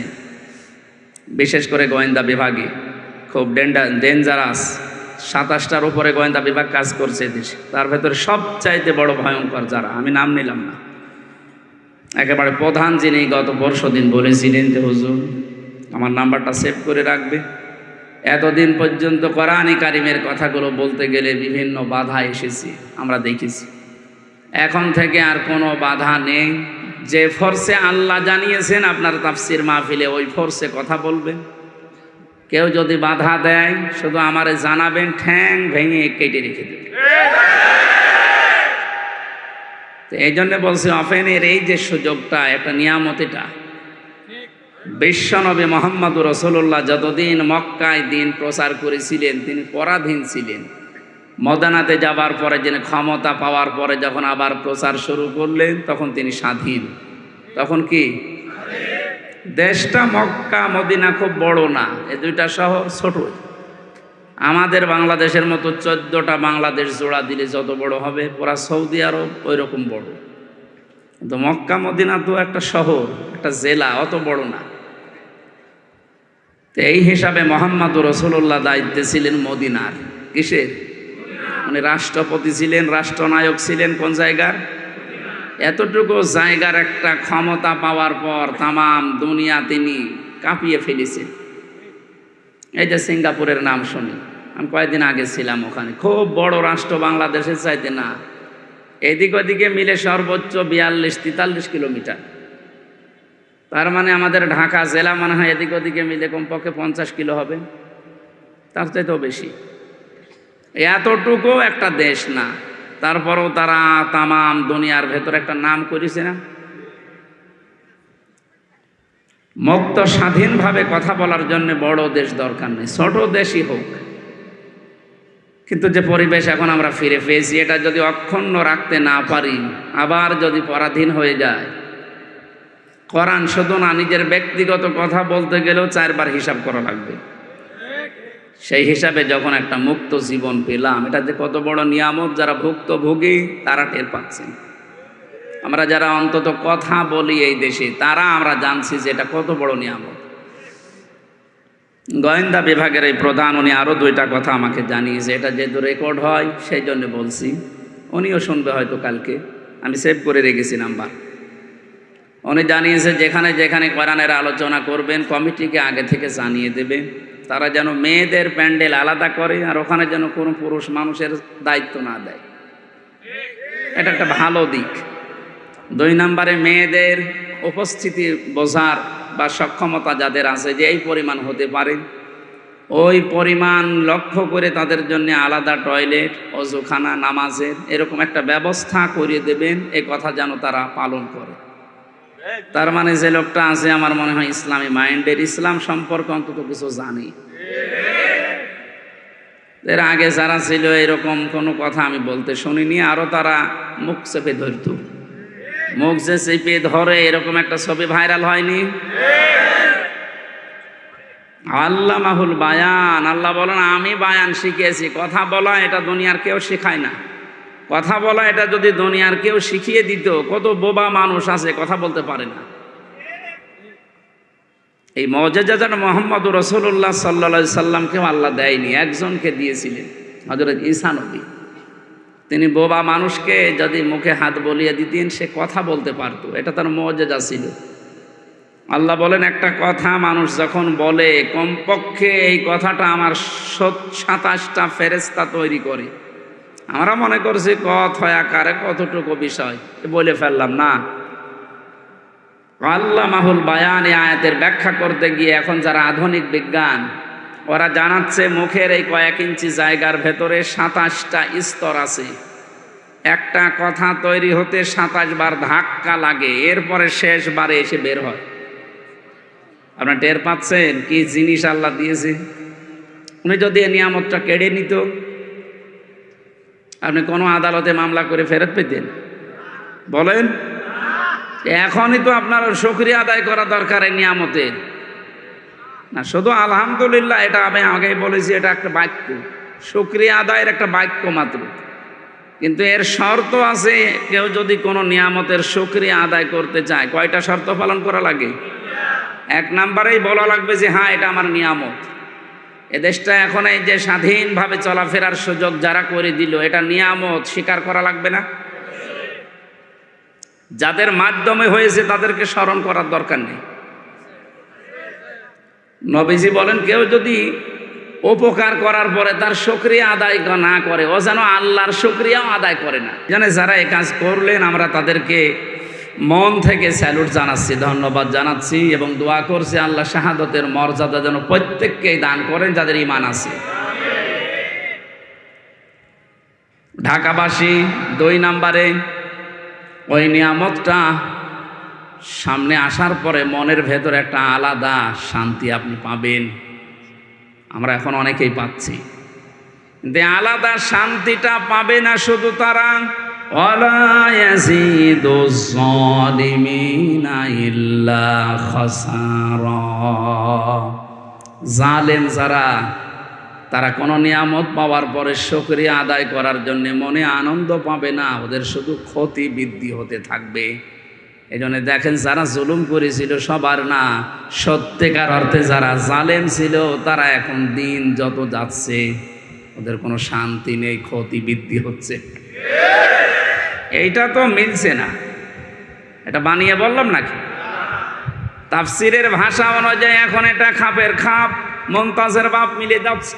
বিশেষ করে গোয়েন্দা বিভাগে খুব ডেঞ্জারাস, 27টার উপরে গোয়েন্দা বিভাগ কাজ করছে দেশে, তার ভেতরে সবচাইতে বড় ভয়ঙ্কর যারা, আমি নাম নিলাম না, একেবারে প্রধান যিনি গত পরশুদিন বলেছিলেন যে হুজুর আমার নাম্বারটা সেভ করে রাখবে। এতদিন পর্যন্ত কোরআনে কারিমের কথাগুলো বলতে গেলে বিভিন্ন বাধা এসেছে, আমরা দেখেছি। এখন থেকে আর কোনো বাধা নেই। যে ফোর্সে আল্লাহ জানিয়েছেন আপনার তাফসির মাহফিলে, ওই ফোর্সে কথা বলবেন। কেউ যদি বাধা দেয় শুধু আমারে জানাবেন, ঠ্যাং ভেঙে কেটে রেখে দেবেন। এই জন্য বলছি, অফেনের এই যে সুযোগটা, একটা নিয়ামত, এটা বিশ্বনবী মুহাম্মদুর রাসূলুল্লাহ যতদিন মক্কায় দিন প্রচার করেছিলেন তিনি পরাধীন ছিলেন। মদিনাতে যাবার পরে যিনি ক্ষমতা পাওয়ার পরে যখন আবার প্রচার শুরু করলেন তখন তিনি স্বাধীন। তখন কি দেশটা মক্কা মদিনা খুব বড় না, এই দুইটা শহর ছোট। আমাদের বাংলাদেশের মতো 14টা বাংলাদেশ জোড়া দিলে যত বড় হবে, পুরা সৌদি আরব ওই রকম বড়। কিন্তু মক্কা মদিনা তো একটা শহর, একটা জেলা, অত বড় না। তো এই হিসাবে মুহাম্মদুর রাসূলুল্লাহ দায়িত্বে ছিলেন মদিনার। কিসের? উনি রাষ্ট্রপতি ছিলেন, রাষ্ট্রনায়ক ছিলেন কোন জায়গার? এতটুকু জায়গার একটা ক্ষমতা পাওয়ার পর তামাম দুনিয়া তিনি কাঁপিয়ে ফেলেছেন। এই যে সিঙ্গাপুরের নাম শুনি, আমি কয়েকদিন আগে ছিলাম ওখানে, খুব বড় রাষ্ট্র, বাংলাদেশের চাইতে না, এদিক ওদিকে মিলে সর্বোচ্চ 42-43 কিলোমিটার। তার মানে আমাদের ঢাকা জেলা মনে হয় এদিক ওদিকে মিলে কমপক্ষে 50 কিলো হবে, তার চাইতেও বেশি। এতটুকু একটা দেশ না, তারপরেও তারা তামাম দুনিয়ার ভেতর একটা নাম করেছে না। মুক্ত স্বাধীনভাবে কথা বলার জন্য বড় দেশ দরকার নেই, ছোট দেশই হোক। কিন্তু যে পরিবেশ এখন আমরা ফিরে পেয়েছি, এটা যদি অক্ষুণ্ণ রাখতে না পারি, আবার যদি পরাধীন হয়ে যায়, কোরআন শুধু না, নিজের ব্যক্তিগত কথা বলতে গেলেও 4 বার হিসাব করা লাগবে। সেই হিসাবে যখন একটা মুক্ত জীবন পেলাম, এটা যে কত বড় নিয়ামত, যারা ভুক্তভোগী তারা টের পাচ্ছেন। আমরা যারা অন্তত কথা বলি এই দেশে, তারা আমরা জানছি যে এটা কত বড় নিয়ামত। গোয়েন্দা বিভাগের এই প্রধান, উনি আরও 2টা কথা আমাকে জানিয়েছে, এটা যেহেতু রেকর্ড হয় সেই জন্য বলছি, উনিও শুনবে হয়তো কালকে, আমি সেভ করে রেখেছি নাম্বার। উনি জানিয়েছে যেখানে যেখানে কোরআনের আলোচনা করবেন কমিটিকে আগে থেকে জানিয়ে দেবে, তারা যেন মেয়েদের প্যান্ডেল আলাদা করে, আর ওখানে যেন কোনো পুরুষ মানুষের দায়িত্ব না দেয়। এটা একটা ভালো দিক। 2 নম্বরে মেয়েদের উপস্থিতি বোঝার বা সক্ষমতা যাদের আছে যে এই পরিমাণ হতে পারে, ওই পরিমাণ লক্ষ্য করে তাদের জন্য আলাদা টয়লেট, অজুখানা, নামাজের এরকম একটা ব্যবস্থা করিয়ে দেবেন, এ কথা যেন তারা পালন করে। তার মানে যে লোকটা আছে আমার মনে হয় ইসলামী মাইন্ডের, ইসলাম সম্পর্কে অন্তত কিছু জানি। এর আগে যারা ছিল এরকম কোনো কথা আমি বলতে শুনিনি, আরো তারা মুখ চেপে ধরত। মুখ যে চেপে ধরে এরকম একটা ছবি ভাইরাল হয়নি? আল্লাহ মাহুল বায়ান, আল্লাহ বলেন আমি বায়ান শিখিয়েছি। কথা বলা এটা দুনিয়ার কেউ শেখায় না। কথা বলা এটা যদি দুনিয়ার কেউ শিখিয়ে দিত, কত বোবা মানুষ আছে কথা বলতে পারে না। এই মুজিজা যেন মুহাম্মদ রাসূলুল্লাহ সাল্লাল্লাহু আলাইহি সাল্লামকেও আল্লাহ দেয়নি, একজনকে দিয়েছিলেন, হযরত ঈসা নবী। তিনি বোবা মানুষকে যদি মুখে হাত বলিয়ে দিতেন সে কথা বলতে পারত, এটা তার মুজিজা ছিল। আল্লাহ বলেন একটা কথা মানুষ যখন বলে, কমপক্ষে এই কথাটা আমার 27টা ফেরেশতা তৈরি করে। আমরা মনে করছি কথা আকারে কতটুকু বিষয় বলে ফেললাম না। আল্লাহ মাহুল বায়ান এই আয়াতের ব্যাখ্যা করতে গিয়ে এখন যারা আধুনিক বিজ্ঞান, ওরা জানাচ্ছে মুখের এই কয়েক ইঞ্চি জায়গার ভেতরে 27টা স্তর আছে। একটা কথা তৈরি হতে 27 বার ধাক্কা লাগে, এরপরে শেষবারে এসে বের হয়। আপনারা টের পাচ্ছেন কি জিনিস আল্লাহ দিয়েছে? উনি যদি এই নিয়ামতটা কেড়ে নিত, আপনি কোনো আদালতে মামলা করে ফেরত পেতেন? বলেন। এখনই তো আপনার শুকরিয়া আদায় করা দরকার এই নিয়ামতের। না শুধু আলহামদুলিল্লাহ, এটা আমি আগেই বলেছি, এটা একটা বাক্য, শুকরিয়া আদায়ের একটা বাক্য মাত্র। কিন্তু এর শর্ত আছে, কেউ যদি কোনো নিয়ামতের শুকরিয়া আদায় করতে চায়, কয়টা শর্ত পালন করা লাগে? 1 নম্বরেই বলা লাগবে যে হ্যাঁ এটা আমার নিয়ামত। এ দেশটা এখন এই যে স্বাধীনভাবে চলাফেরার সুযোগ যারা করে দিল, এটা নিয়ামত, স্বীকার করা লাগবে না? যাদের মাধ্যমে হয়েছে তাদেরকে স্মরণ করার দরকার নেই। নবীজি বলেন কেউ যদি উপকার করার পরে তার শুকরিয়া আদায় না করে, ও যেন আল্লাহর শুকরিয়াও আদায় করে না। জানে যারা এই কাজ করলেন আমরা তাদেরকে মন থেকে স্যালুট জানাচ্ছি, ধন্যবাদ জানাচ্ছি এবং দোয়া করছি আল্লাহ শাহাদতের মর্যাদা যেন প্রত্যেককেই দান করেন যাদের ঈমান আছে। ঢাকাবাসী 2 নম্বরে ওই নিয়ামতটা সামনে আসার পরে মনের ভেতরে একটা আলাদা শান্তি আপনি পাবেন। আমরা এখন অনেকেই পাচ্ছি, কিন্তু আলাদা শান্তিটা পাবে না শুধু তারা, ওয়ালা ইয়াজিদুজ যালিমিনা ইল্লা খাসারা। জালেম যারা, তারা কোনো নিয়ামত পাওয়ার পরে শুকরিয়া আদায় করার জন্য মনে আনন্দ পাবে না, ওদের শুধু ক্ষতি বৃদ্ধি হতে থাকবে। এই জন্য দেখেন যারা জুলুম করেছিল সবার না, সত্যিকার অর্থে যারা জালেম ছিল তারা এখন দিন যত যাচ্ছে ওদের কোনো শান্তি নেই, ক্ষতি বৃদ্ধি হচ্ছে। এইটা তো মিলছে না, এটা বানিয়ে বললাম নাকি? তাফসিরের ভাষা অনুযায়ী এখন এটা খাপের খাপ, মুমতাজের বাপ মিলে যাচ্ছে।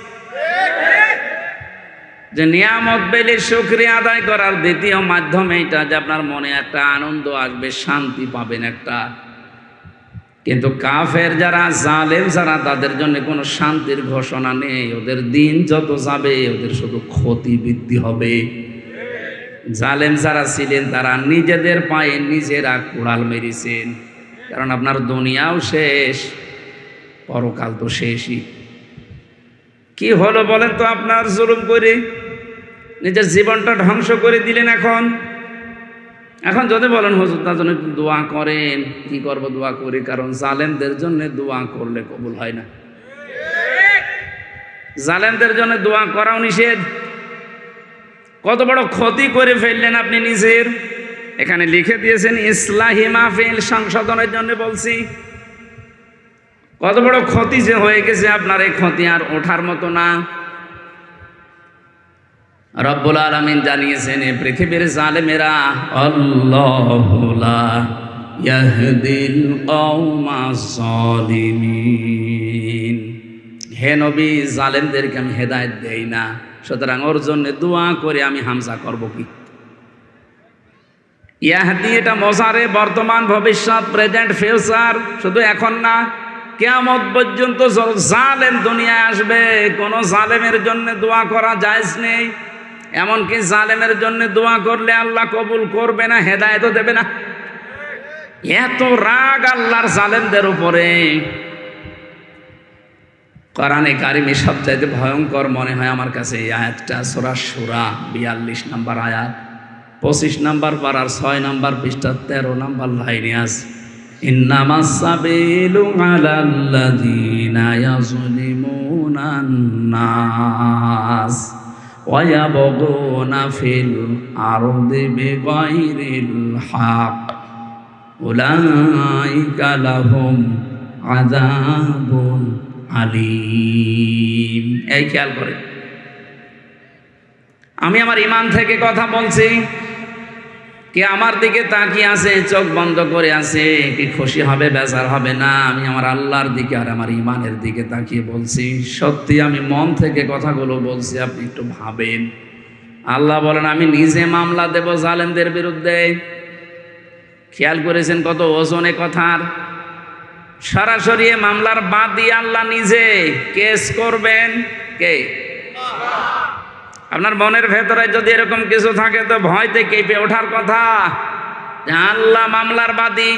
যে নিয়ামত পেলে শুকরিয়া আদায় করার দ্বিতীয় মাধ্যম এইটা, যে আপনার মনে একটা আনন্দ আসবে, শান্তি পাবেন একটা। কিন্তু কাফের যারা, জালেম যারা, তাদের জন্য কোনো শান্তির ঘোষণা নেই। ওদের দিন যত যাবে ওদের শুধু ক্ষতি বৃদ্ধি হবে। জালেম যারা ছিলেন তারা নিজেদের পায়ে নিজেরা কুড়াল মেরেছেন, কারণ আপনার দুনিয়াও শেষ, পরকাল তো শেষই। কি হলো বলেন তো? আপনার জুলুম করে নিজের জীবনটা ধ্বংস করে দিলেন। এখন যদি বলেন হুজুর তার জন্য একটু দোয়া করেন, কি করবো দোয়া করি, কারণ জালেমদের জন্য দোয়া করলে কবুল হয় না। জালেমদের জন্য দোয়া করাও নিষেধ। কত বড় ক্ষতি করে ফেললেন আপনি নিজের। এখানে লিখে দিয়েছেন ইসলাহি মাহফিল, সংশোধনের জন্য বলছি। কত বড় ক্ষতি যে হয়ে গেছে আপনার, এই ক্ষতি আর ওঠার মতো না। রব্বুল আলামিন জানিয়েছেন এই পৃথিবীর জালেমেরা আল্লাহু লা ইয়াহদিল কওমাজ জালিমিন। হে নবী, জালেমদেরকে আমি হেদায়েত দেই না, সুতরাং ওর জন্য দোয়া করে আমি হামজা করব কি? ইয়াহদি এটা মজারে, বর্তমান, ভবিষ্যৎ, প্রেজেন্ট, ফিউচার, শুধু এখন না। কিয়ামত পর্যন্ত জালেম দুনিয়ায় আসবে, কোন জালেমের জন্য দোয়া করা জায়েজ নেই। এমনকি জালেমের জন্য দোয়া করলে আল্লাহ কবুল করবে না, হেদায়েতও দেবে না। এত রাগ আল্লাহর জালেমদের উপরে। কোরআনে কারিমে সবচাইতে ভয়ঙ্কর মনে হয় আমার কাছে এই আয়াতটা, সূরা শূরা 42 নম্বর আয়াত, 25 নম্বর পারার 6 নম্বর পৃষ্ঠা 13 নম্বর লাইনে আছে, ইন্নামাস সাবিলু আলাল্লাযীনা ইয়াযলিমুনান নাস ওয়া ইয়াবগুনা ফিল আরদি বিগাইরিল হক উলাইকা লাহুম আযাবুন আলিম। এই খেয়াল করে, আমি আমার ইমান থেকে কথা বলছি। কে আমার দিকে তাকিয়ে আছে, চোখ বন্ধ করে আছে, কি খুশি হবে বেজার হবে না? আমি আমার আল্লাহর দিকে আর আমার ইমানের দিকে তাকিয়ে বলছি। সত্যি আমি মন থেকে কথাগুলো বলছি, আপনি একটু ভাবেন। আল্লাহ বলেন আমি নিজে মামলা দেব জালেমদের বিরুদ্ধে। খেয়াল করেছেন কত ওজনে কথার? সরাসরি মামলার বাদী আল্লাহ নিজে কেস করবেন। কে? আপনার মনের ভেতরে যদি এরকম কিছু থাকে তো ভয়তে কেঁপে ওঠার কথা, আল্লাহ মামলার বাদী।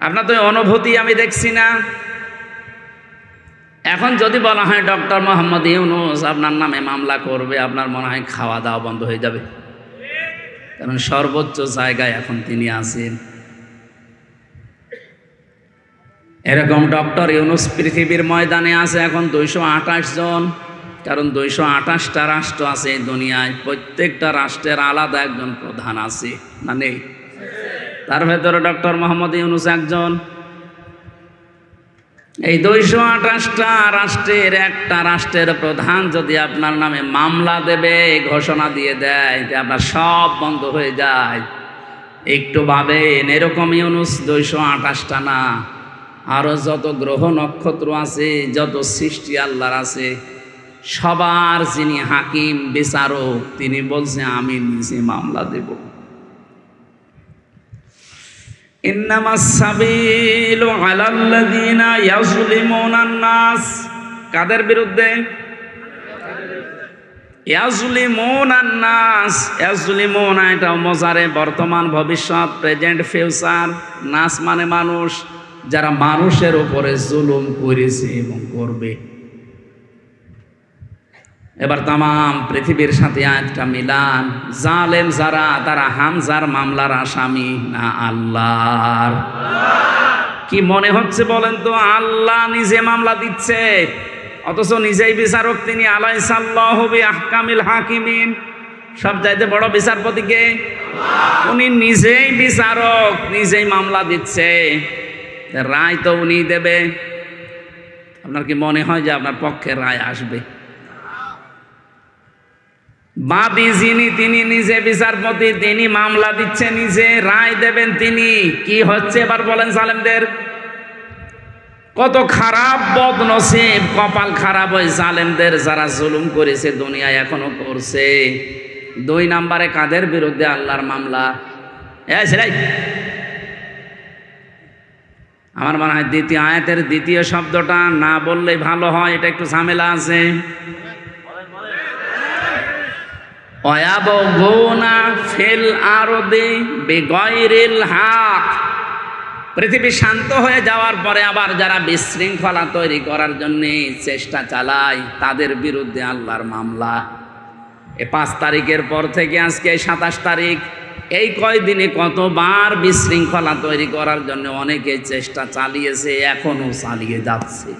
আপনার তো অনুভূতি আমি দেখছি না। এখন যদি বলা হয় ডক্টর মোহাম্মদ ইউনূস আপনার নামে মামলা করবে, আপনার মনে হয় খাওয়া দাওয়া বন্ধ হয়ে যাবে, কারণ সর্বোচ্চ জায়গায় এখন তিনি আছেন। এরকম ডক্টর ইউনূস পৃথিবীর ময়দানে আছে এখন 228 জন, কারণ 228টা রাষ্ট্র আছে এই দুনিয়ায়, প্রত্যেকটা রাষ্ট্রের আলাদা একজন প্রধান আছে, না নেই? তার ভেতরে ডক্টর মোহাম্মদ ইউনূস একজন। এই 228টা রাষ্ট্রের একটা রাষ্ট্রের প্রধান যদি আপনার নামে মামলা দেবে, ঘোষণা দিয়ে দেয় যে আপনার সব বন্ধ হয়ে যায়, একটু ভাবেন। এরকম ইউনূস 228টা না, আরো যত গ্রহ নক্ষত্র আছে, যত সৃষ্টি আল্লাহর আছে, সবার যিনি হাকিম বিচারক, তিনি বলছে আমি নিজে মামলা দেব। ইন্নামাস সাবিলু আলাল্লাযীনা ইয়াযলিমুনান নাস। কাদের বিরুদ্ধে? ইয়াযলিমুনান নাস। ইয়াযলিমুনা এটা মুজারে, বর্তমান ভবিষ্যৎ, প্রেজেন্ট ফিউচার। নাস মানে মানুষ, যারা মানুষের উপরে জুলুম করেছে এবং করবে। এবার তামাম পৃথিবীর সাথে আয়াতটা মিলান। জালেম যারা, তারা হামজার মামলার আসামি না আল্লাহর? কি মনে হচ্ছে বলেন তো? আল্লাহ নিজে মামলা দিচ্ছে, অথচ নিজেই বিচারক তিনি। আলাইসাল্লাহু বিআহকামিল হাকিমিন। সব চাইতে বড় বিচারপতি কে? উনি নিজেই বিচারক, নিজেই মামলা দিচ্ছে, রায় তো উনি দেবে। আপনার কি মনে হয় যে আপনার পক্ষে রায় আসবে? বাদী যিনি, তিনি নিজে বিচারপতি, তিনি মামলা দিচ্ছে নিজে, রায় দেবেন তিনি। কি হচ্ছে এবার বলেন জালেমদের? কত খারাপ বদনসিব, কপাল খারাপ ওই জালেমদের, যারা জুলুম করেছে দুনিয়ায় এখনো করছে। 2 নম্বরে কাদের বিরুদ্ধে আল্লাহর মামলা? আমার মনে হয় দ্বিতীয় আয়াতের দ্বিতীয় শব্দটা না বললেই ভালো হয়, এটা একটু ঝামেলা আছে। ওয়ায়াবগুনা ফিল আরদি বিগাইরিল হক। পৃথিবী শান্ত হয়ে যাওয়ার পরে আবার যারা বিশৃঙ্খলা তৈরি করার জন্য চেষ্টা চালায়, তাদের বিরুদ্ধে আল্লাহর মামলা। এই 5 তারিখের পর থেকে আজকে 27 তারিখ, এই কয়দিনে কতবার বিশৃঙ্খলা তৈরি করার জন্য অনেকে চেষ্টা চালিয়েছে, এখনো চালিয়ে যাচ্ছে।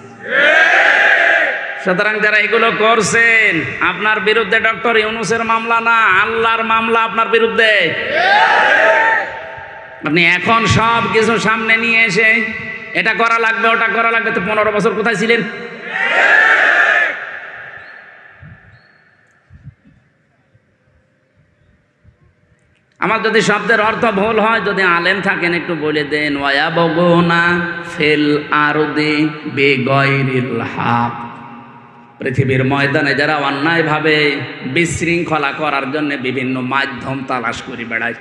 সুতরাং যারা এগুলো করছেন, আপনার বিরুদ্ধে ডক্টর ইউনূসের মামলা না, আল্লাহর মামলা আপনার বিরুদ্ধে। আপনি এখন সব কিছু সামনে নিয়ে এসে এটা করা লাগবে, ওটা করা লাগবে, তো 15 বছর কোথায় ছিলেন? আমার যদি শব্দের অর্থ ভুল হয়, যদি আলেম থাকেন একটু বলে দেন। ওয়ায়াবগুনা ফিল আরদি বিগাইরিল হক। পৃথিবীর ময়দানে যারা অন্যায়ভাবে বিশৃঙ্খলা করার জন্য বিভিন্ন মাধ্যম তালাশ করে বেড়ায়,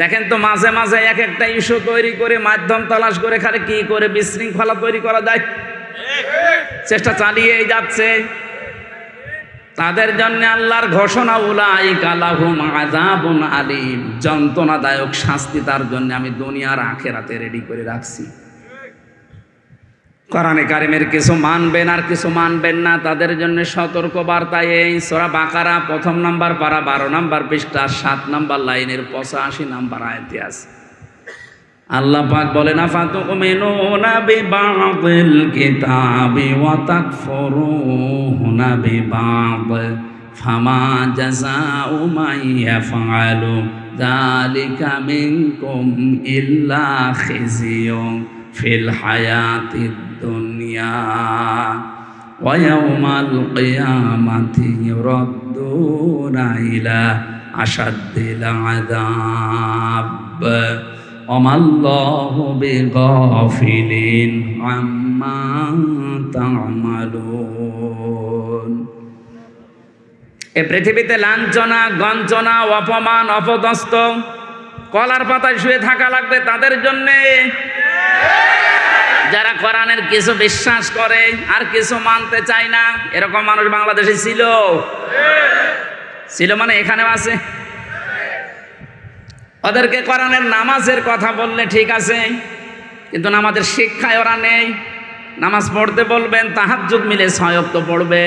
দেখেন তো মাঝে মাঝে এক একটা ইস্যু তৈরি করে মাধ্যম তালাশ করে খালি কি করে বিশৃঙ্খলা তৈরি করা যায়, চেষ্টা চালিয়েই যাচ্ছে। তাদের জন্য আল্লাহর ঘোষণা, উলাইকা লাহুম আযাবুন আলীম, যন্ত্রণাদায়ক শাস্তি তার জন্য আমি দুনিয়ার আখিরাতে রেডি করে রাখছি। কোরআনে কারিমের কিছু মানবেন আর কিছু মানবেন না, তাদের জন্য সতর্ক বার্তা এই সূরা বাকারা ১ম নাম্বার পারা ১২ নাম্বার পৃষ্ঠা ৭ নাম্বার লাইনের ৮৫ নাম্বার আয়াতে আছে। আল্লাহ পাক বলেন, আফাতুমিনুনা বিবাদিল কিতাবি ওয়া তাকফুরুনা বিবাদ ফামা জাযাউ মান ইয়াফআলু যালিকা মিনকুম ইল্লা খিজিয়ুন ফিল হায়াতিদ দুনিয়া ওয়া ইয়াউমাল কিয়ামাতি ইউরাদ্দুনা ইলা আশাদ্দিল আযাব ওমাল্লাহু বিগাফিলিন আম্মা তা'মালুন। এ পৃথিবীতে লাঞ্ছনা, গঞ্জনা, অপমান, অপদস্থ কলার পাতায় শুয়ে থাকা লাগবে তাদের জন্যে যারা কোরআনের কিছু বিশ্বাস করে আর কিছু মানতে চায় না। এরকম মানুষ বাংলাদেশে ছিল মানে এখানেও আছে। ওদেরকে কোরআনের নামাজের কথা বললে ঠিক আছে, কিন্তু নামাজের শিক্ষায় ওরা নেই। নামাজ পড়তে বলবেন, তাহাজ্জুদ মিলে ৬ ওয়াক্ত পড়বে,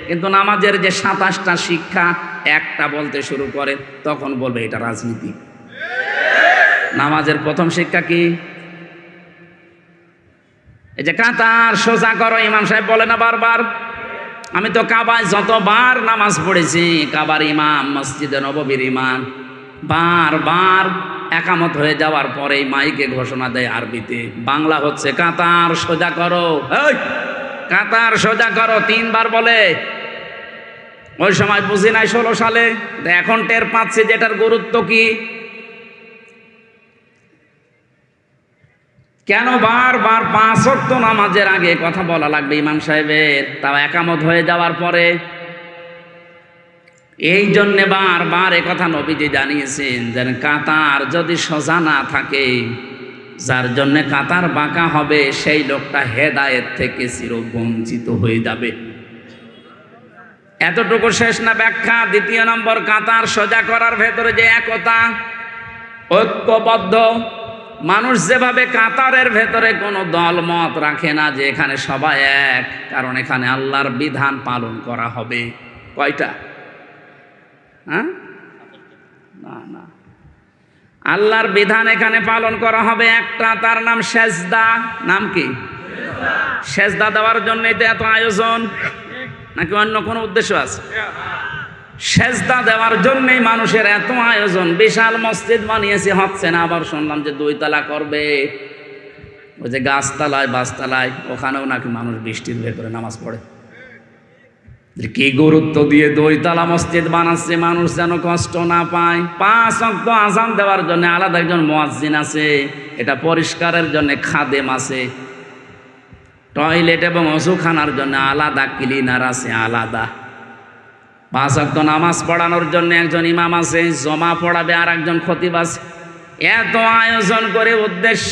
কিন্তু নামাজের যে ২৭টা শিক্ষা একটা বলতে শুরু করে তখন বলবে এটা রাজনীতি। নামাজের প্রথম শিক্ষা কি? এই যে কাতার সোজা করো, ইমাম সাহেব বলে না বারবার? আমি তো কাবায় যতবার নামাজ পড়েছি, কাবার ইমাম, মসজিদে নববীর ইমাম, বারবার একামত হয়ে যাওয়ার পরেই মাইকে ঘোষণা দেয় আরবিতে, বাংলা হচ্ছে কাতার সোজা করো, কাতার সোজা করো ৩ বার বলে। ওই সময় বুঝি নাই ১৬ সালে, এখন টের পাচ্ছি যেটার গুরুত্ব কি। কেন বারবার ৫ ওয়াক্ত নামাজের আগে কথা বলা লাগবে ইমাম সাহেবের, তাও একামত হয়ে যাওয়ার পরে? এই জন্যে বারবার কথা নবীজি জানিয়েছেন যে কাতার যদি সোজা না থাকে, যার জন্যে কাতার বাঁকা হবে সেই লোকটা হেদায়েত থেকে চিরবঞ্চিত হয়ে যাবে। এতটুকু শেষ না ব্যাখ্যা? ২য় নম্বর, কাতার সোজা করার ভেতরে যে একতা, ঐক্যবদ্ধ মানুষ, যেভাবে কাতারের ভেতরে কোনো দলমত রাখে না যে এখানে সবাই এক, কারণ এখানে আল্লাহর বিধান পালন করা হবে। কয়টা? হ্যাঁ, না, আল্লাহর বিধান এখানে পালন করা হবে একটা, তার নাম সেজদা। নাম কি? সেজদা দেওয়ার জন্য তো এত আয়োজন, নাকি অন্য কোনো উদ্দেশ্য আছে? সেজদা দেওয়ার জন্যই মানুষের এত আয়োজন। বিশাল মসজিদ বানিয়েছে, হচ্ছে না। আবার শুনলাম যে 2 তলা করবে, ওই যে গাছতলায় বাসতলায়, ওখানেও নাকি মানুষ বৃষ্টির ভেতরে নামাজ পড়ে। কি গুরুত্ব দিয়ে 2 তলা মসজিদ বানাচ্ছে, মানুষ যেন কষ্ট না পায়। 5 ওয়াক্ত আযান দেওয়ার জন্য আলাদা একজন মুয়াজ্জিন আছে, এটা পরিষ্কারের জন্য খাদেম আছে, টয়লেট এবং ওযুখানার জন্য আলাদা ক্লিনার আছে, আলাদা। 5 ওয়াক্ত নামাজ পড়ানোর জন্য একজন ইমাম আছে, জমা পড়াবে আর একজন খতিব আছে। এত আয়োজন করে উদ্দেশ্য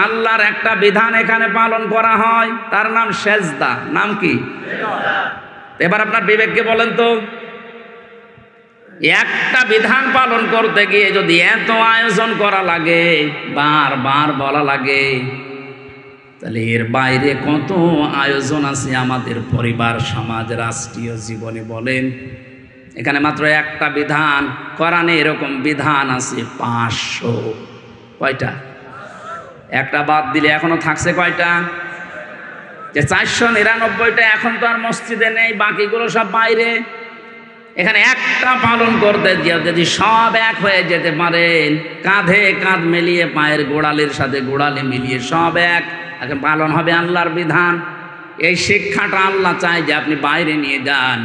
আল্লাহর একটা বিধান এখানে পালন করা হয়, তার নাম সেজদা। নাম কি? এবার আপনার বিবেককে বলেন তো, একটা বিধান পালন করতে গিয়ে যদি এত আয়োজন করা লাগে, বারবার বলা লাগে, তাহলে এর বাইরে কত আয়োজন আছে আমাদের পরিবার, সমাজ, রাষ্ট্রীয় জীবনে বলেন। এখানে মাত্র একটা বিধান, কোরআনে এরকম বিধান আছে 500। কয়টা? একটা বাদ দিলে এখনো থাকছে কয়টা? যে 499টা এখন তো আর মসজিদে নেই, বাকিগুলো সব বাইরে। এখানে একটা পালন করতে যদি সব এক হয়ে যেতে পারেন, কাঁধে কাঁধ মিলিয়ে, পায়ের গোড়ালির সাথে গোড়ালি মিলিয়ে সব এক, এখন পালন হবে আল্লাহর বিধান। এই শিক্ষাটা আল্লাহ চায় যে আপনি বাইরে নিয়ে যান।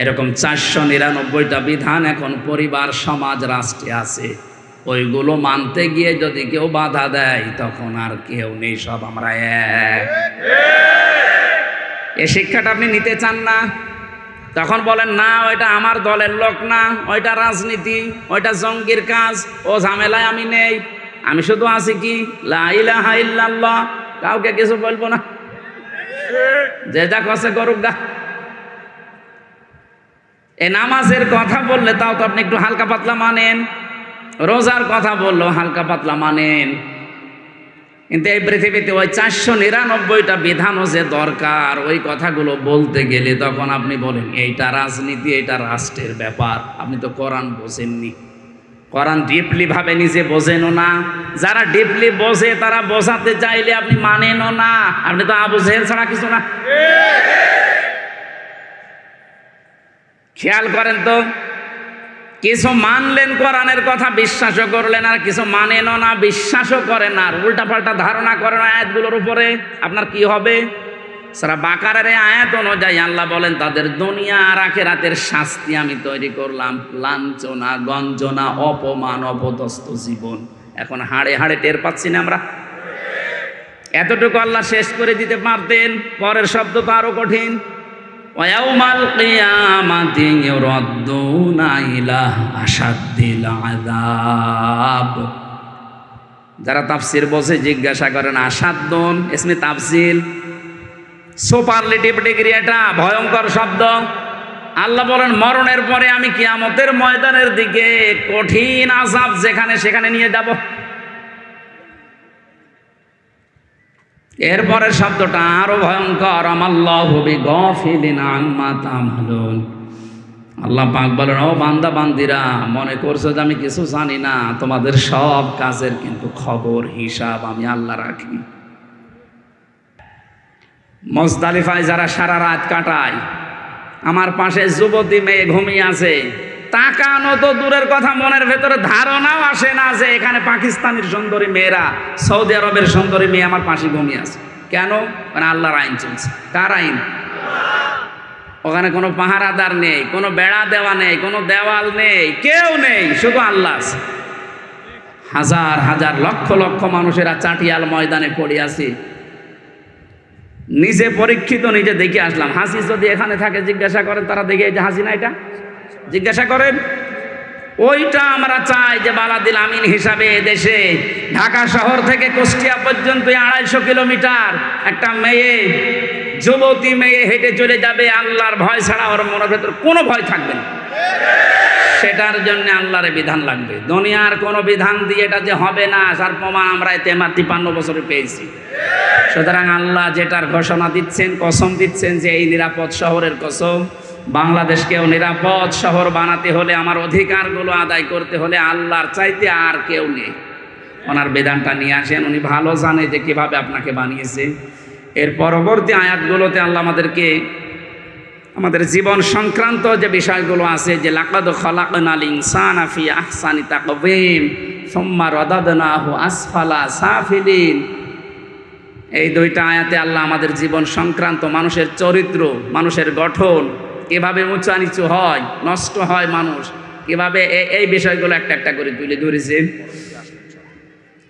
এরকম 499টা বিধান এখন পরিবার, সমাজ, রাষ্ট্রে আছে। ওইগুলো মানতে গিয়ে যদি কেউ বাধা দেয়, তখন আর কেউ নেই, সব আমরা এক। এই শিক্ষাটা আপনি নিতে চান না? তখন বলেন না ওইটা আমার দলের লোক না, ওইটা রাজনীতি, ওইটা জঙ্গির কাজ, ও ঝামেলায় আমি নেই, আমি শুধু আছি কি লা ইলাহা ইল্লাল্লাহ, কাউকে কিছু বলবো না, যে যা কষে করুক গা। এই নামাজের কথা বললে তাও তো আপনি একটু হালকা পাতলা মানেন, রোজার কথা বললো হালকা পাতলা মানেন, কিন্তু এই পৃথিবীতে ওই 499টা বিধানও যে দরকার, ওই কথাগুলো বলতে গেলে তখন আপনি বলেন এইটা রাজনীতি, এইটা রাষ্ট্রের ব্যাপার। আপনি তো কোরআন বোঝেননি, কোরআন ডিপলি ভাবে নিজে বোঝেনও না। যারা ডিপলি বোঝে তারা বোঝাতে চাইলে আপনি মানেনও না, আপনি তো আবু জেহেল ছাড়া কিছু না। খেয়াল করেন তো, কিছু মানলেন কোরআনের কথা, বিশ্বাসও করলেন, আর কিছু মানেনও না, বিশ্বাসও করেন আর উল্টাপাল্টা ধারণা করেন আয়াতগুলোর উপরে, আপনার কি হবে? সূরা বাকারার এই আয়াত অনুযায়ী আল্লাহ বলেন তাদের দুনিয়া আর আখিরাতের শাস্তি আমি তৈরি করলাম, লাঞ্ছনা, গঞ্জনা, অপমান, অপদস্থ জীবন। এখন হাড়ে হাড়ে টের পাচ্ছি না আমরা? এতটুকু আল্লাহ শেষ করে দিতে পারতেন, পরের শব্দ তো আরো কঠিন। ওয়াউমাল কিয়ামাতি ইউরাদ্দুনা ইলা আশাদ্দিল আযাব। যারা তাফসীর বসে জিজ্ঞাসা করেন আশাদ্দুন ইসমে তাফসীল, সুপারলেটিভ ডিগ্রি, এটা ভয়ঙ্কর শব্দ। আল্লাহ বলেন মরণের পরে আমি কিয়ামতের ময়দানের দিকে কঠিন আযাব যেখানে সেখানে নিয়ে যাব। এরপরের শব্দটা আরো ভয়ঙ্কর, আমাল্লাহু বিগাফিলিন আম্মা তা'মালুন। আল্লাহ পাক বলেন ও বান্দা বান্দিরা, মনে করছো যে আমি কিছু জানি না? তোমাদের সব কাজের কিন্তু খবর হিসাব আমি আল্লাহ রাখি। মুজদালিফায় যারা সারা রাত কাটায়, আমার পাশে যুবতী মেয়ে ঘুমিয়ে আছে, তাকানো তো দূরের কথা, মনের ভেতরে ধারণাও আসে না যে এখানে পাকিস্তানের সুন্দরী মেয়েরা, সৌদি আরবের সুন্দরী মেয়ে আমার পাশে ঘুমিয়ে আছে। কেন? মানে আল্লাহর আইন চলছে। কার আইন? ওখানে কোনো পাহারাদার নেই, কোনো বেড়া দেওয়া নেই, কোনো দেওয়াল নেই, কেউ নেই, শুধু আল্লাহ আছে। হাজার হাজার লক্ষ লক্ষ মানুষেরা চাটিয়াল ময়দানে পড়ে আছে। নিজে পরীক্ষিত, নিজে দেখে আসলাম। হাসি যদি এখানে থাকে জিজ্ঞাসা করেন, তারা দেখে এই যে হাসি না, এটা জিজ্ঞাসা করেন। ওইটা আমরা চাই যে বালাদিল আমিন হিসাবে দেশে ঢাকা শহর থেকে কুষ্টিয়া পর্যন্ত 250 কিলোমিটার একটা মেয়ে, যুবতী মেয়ে হেঁটে চলে যাবে, আল্লাহর ভয় ছাড়া ওর মনের ভেতর কোনো ভয় থাকবে না। সেটার জন্য আল্লাহর বিধান লাগবে। দুনিয়ার কোনো বিধান দিয়ে এটা যে হবে না, তার প্রমাণ আমরা এতে 53 বছরে পেয়েছি। সুতরাং আল্লাহ যেটার ঘোষণা দিচ্ছেন, কসম দিচ্ছেন যে এই নিরাপদ শহরের কসম, বাংলাদেশকেও নিরাপদ শহর বানাতে হলে, আমার অধিকারগুলো আদায় করতে হলে আল্লাহর চাইতে আর কেউ নেই। ওনার বিধানটা নিয়ে আসেন, উনি ভালো জানে যে কিভাবে আপনাকে বানিয়েছে। এর পরবর্তী আয়াতগুলোতে আল্লাহ আমাদেরকে আমাদের জীবন সংক্রান্ত যে বিষয়গুলো আছে, যে লাকাদ খালাকনাল ইনসানা ফি আহসানি তাকওয়িম সুম্মা রাদাদনাহু আসফালা সাফিলিন, এই দুইটা আয়াতে আল্লাহ আমাদের জীবন সংক্রান্ত মানুষের চরিত্র, মানুষের গঠন, কিভাবে উঁচা নিচু হয়, নষ্ট হয় মানুষ, কিভাবে এই বিষয়গুলো একটা একটা করে তুলে ধরেছে।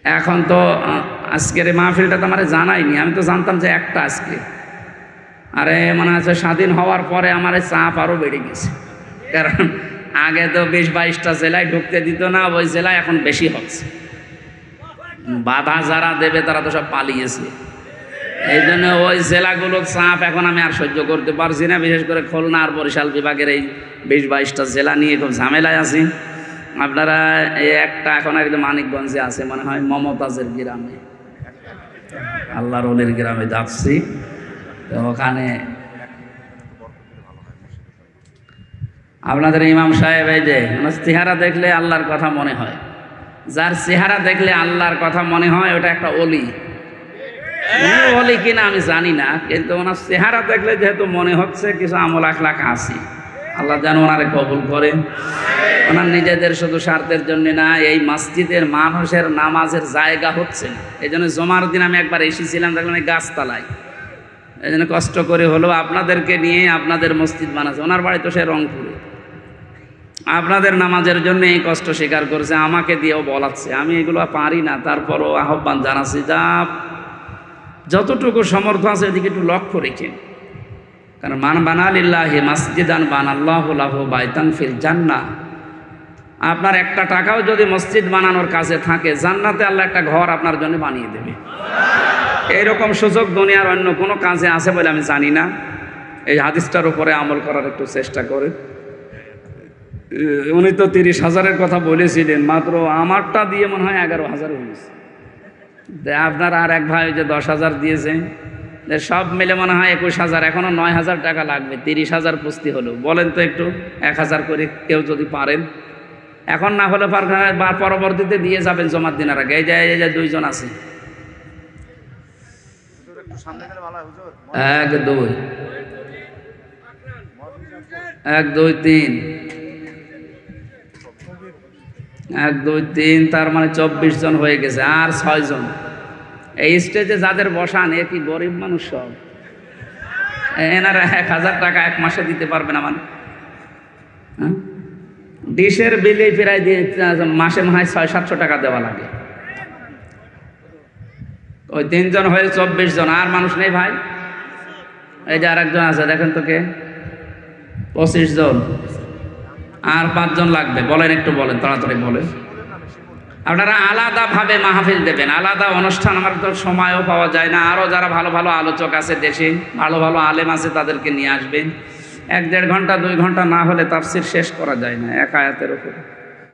এখন তো আজকের এই মাহফিলটা তো আমার জানাইনি, আমি তো জানতাম যে একটা আজকে। আরে মনে হচ্ছে স্বাধীন হওয়ার পরে আমার চাপ আরও বেড়ে গেছে, কারণ আগে তো 20-22টা জেলায় ঢুকতে দিত না, ওই জেলায় এখন বেশি হচ্ছে। বাধা যারা দেবে তারা তো সব পালিয়েছে, এই জন্য ওই জেলাগুলোর চাপ এখন আমি আর সহ্য করতে পারছি না। বিশেষ করে খুলনা আর বরিশাল বিভাগের এই 20-22টা জেলা নিয়ে খুব ঝামেলায় আছি। আপনারা এই একটা এখন একদম মানিকগঞ্জে আছে মনে হয়, মমতাজের গ্রামে, আল্লাহর ওলির গ্রামে যাচ্ছি। তো ওখানে আপনাদের ইমাম সাহেব, এই যে চেহারা দেখলে আল্লাহর কথা মনে হয়, যার চেহারা দেখলে আল্লাহর কথা মনে হয় ওটা একটা অলি। অলি কিনা আমি জানি না, কিন্তু ওনার চেহারা দেখলে যেহেতু মনে হচ্ছে কিছু আমল আখলাক আছে। আল্লাহ যেন ওনারে কবুল করেন। ওনার নিজেদের শুধু স্বার্থের জন্য না, এই মসজিদের মানুষের নামাজের জায়গা হচ্ছে না। এই জন্য জমার দিন আমি একবার এসেছিলাম, দেখলাম এই গাছতলায়, এই জন্য কষ্ট করে হলেও আপনাদেরকে নিয়ে আপনাদের মসজিদ বানাচ্ছে। ওনার বাড়ি তো সে রংপুরে, আপনাদের নামাজের জন্য এই কষ্ট স্বীকার করেছে, আমাকে দিয়েও বলাচ্ছে। আমি এগুলো পারি না, তারপরও আহ্বান জানাচ্ছি, যা যতটুকু সমর্থ আছে এদিকে একটু লক্ষ্য রেখেন। কারণ মান বানা লিল্লাহি মাসজিদান বানাল্লাহু লাহু বাইতান ফিল জান্নাহ। আপনার একটা টাকাও যদি মসজিদ বানানোর কাজে থাকে, জান্নাতে আল্লাহ একটা ঘর আপনার জন্য বানিয়ে দেবে। এইরকম সুযোগ দুনিয়ার অন্য কোনো কাজে আছে বলে আমি জানি না। এই হাদিসটার উপরে আমল করার একটু চেষ্টা করে। উনি তো 30,000-এর কথা বলেছিলেন, মাত্র আমারটা দিয়ে মনে হয় 11,000 হয়েছে। আপনার আর এক ভাই যে 10,000 দিয়েছে, সব মিলে মনে হয় 21,000, এখনো 9,000 টাকা লাগবে। 30,000 পুস্তি হলো। বলেন তো একটু 1,000 করে কেউ যদি পারেন, এখন না হলে পরবর্তীতে দিয়ে যাবেন জমার দিনের আগে। এই যে 2 জন আছে, 1 2 1 2 3 1 2 3, তার মানে 24 জন হয়ে গেছে। আর 6 জন এই স্টেজে যাদের বসান, এ কি গরিব মানুষ সব? এনারা 1,000 টাকা এক মাসে দিতে পারবে না মানে? ডিশের বিলে প্রায় মাসে মনে হয় 600-700 টাকা দেওয়া লাগে। ওই 3 জন হয়ে 24 জন। আর মানুষ নেই ভাই? এই যে আরেকজন আছে, দেখেন তো কে? 25 জন। আর 5 জন লাগবে। বলেন, একটু বলেন, তাড়াতাড়ি বলেন। আপনারা আলাদাভাবে মাহফিল দেবেন, আলাদা অনুষ্ঠান। আমার তো সময়ও পাওয়া যায় না। আরও যারা ভালো ভালো আলোচক আছে দেশে, ভালো ভালো আলেম আছে, তাদেরকে নিয়ে আসবেন। 1-1.5 ঘন্টা 2 ঘন্টা না হলে তাফসির শেষ করা যায় না এক আয়াতের উপরে।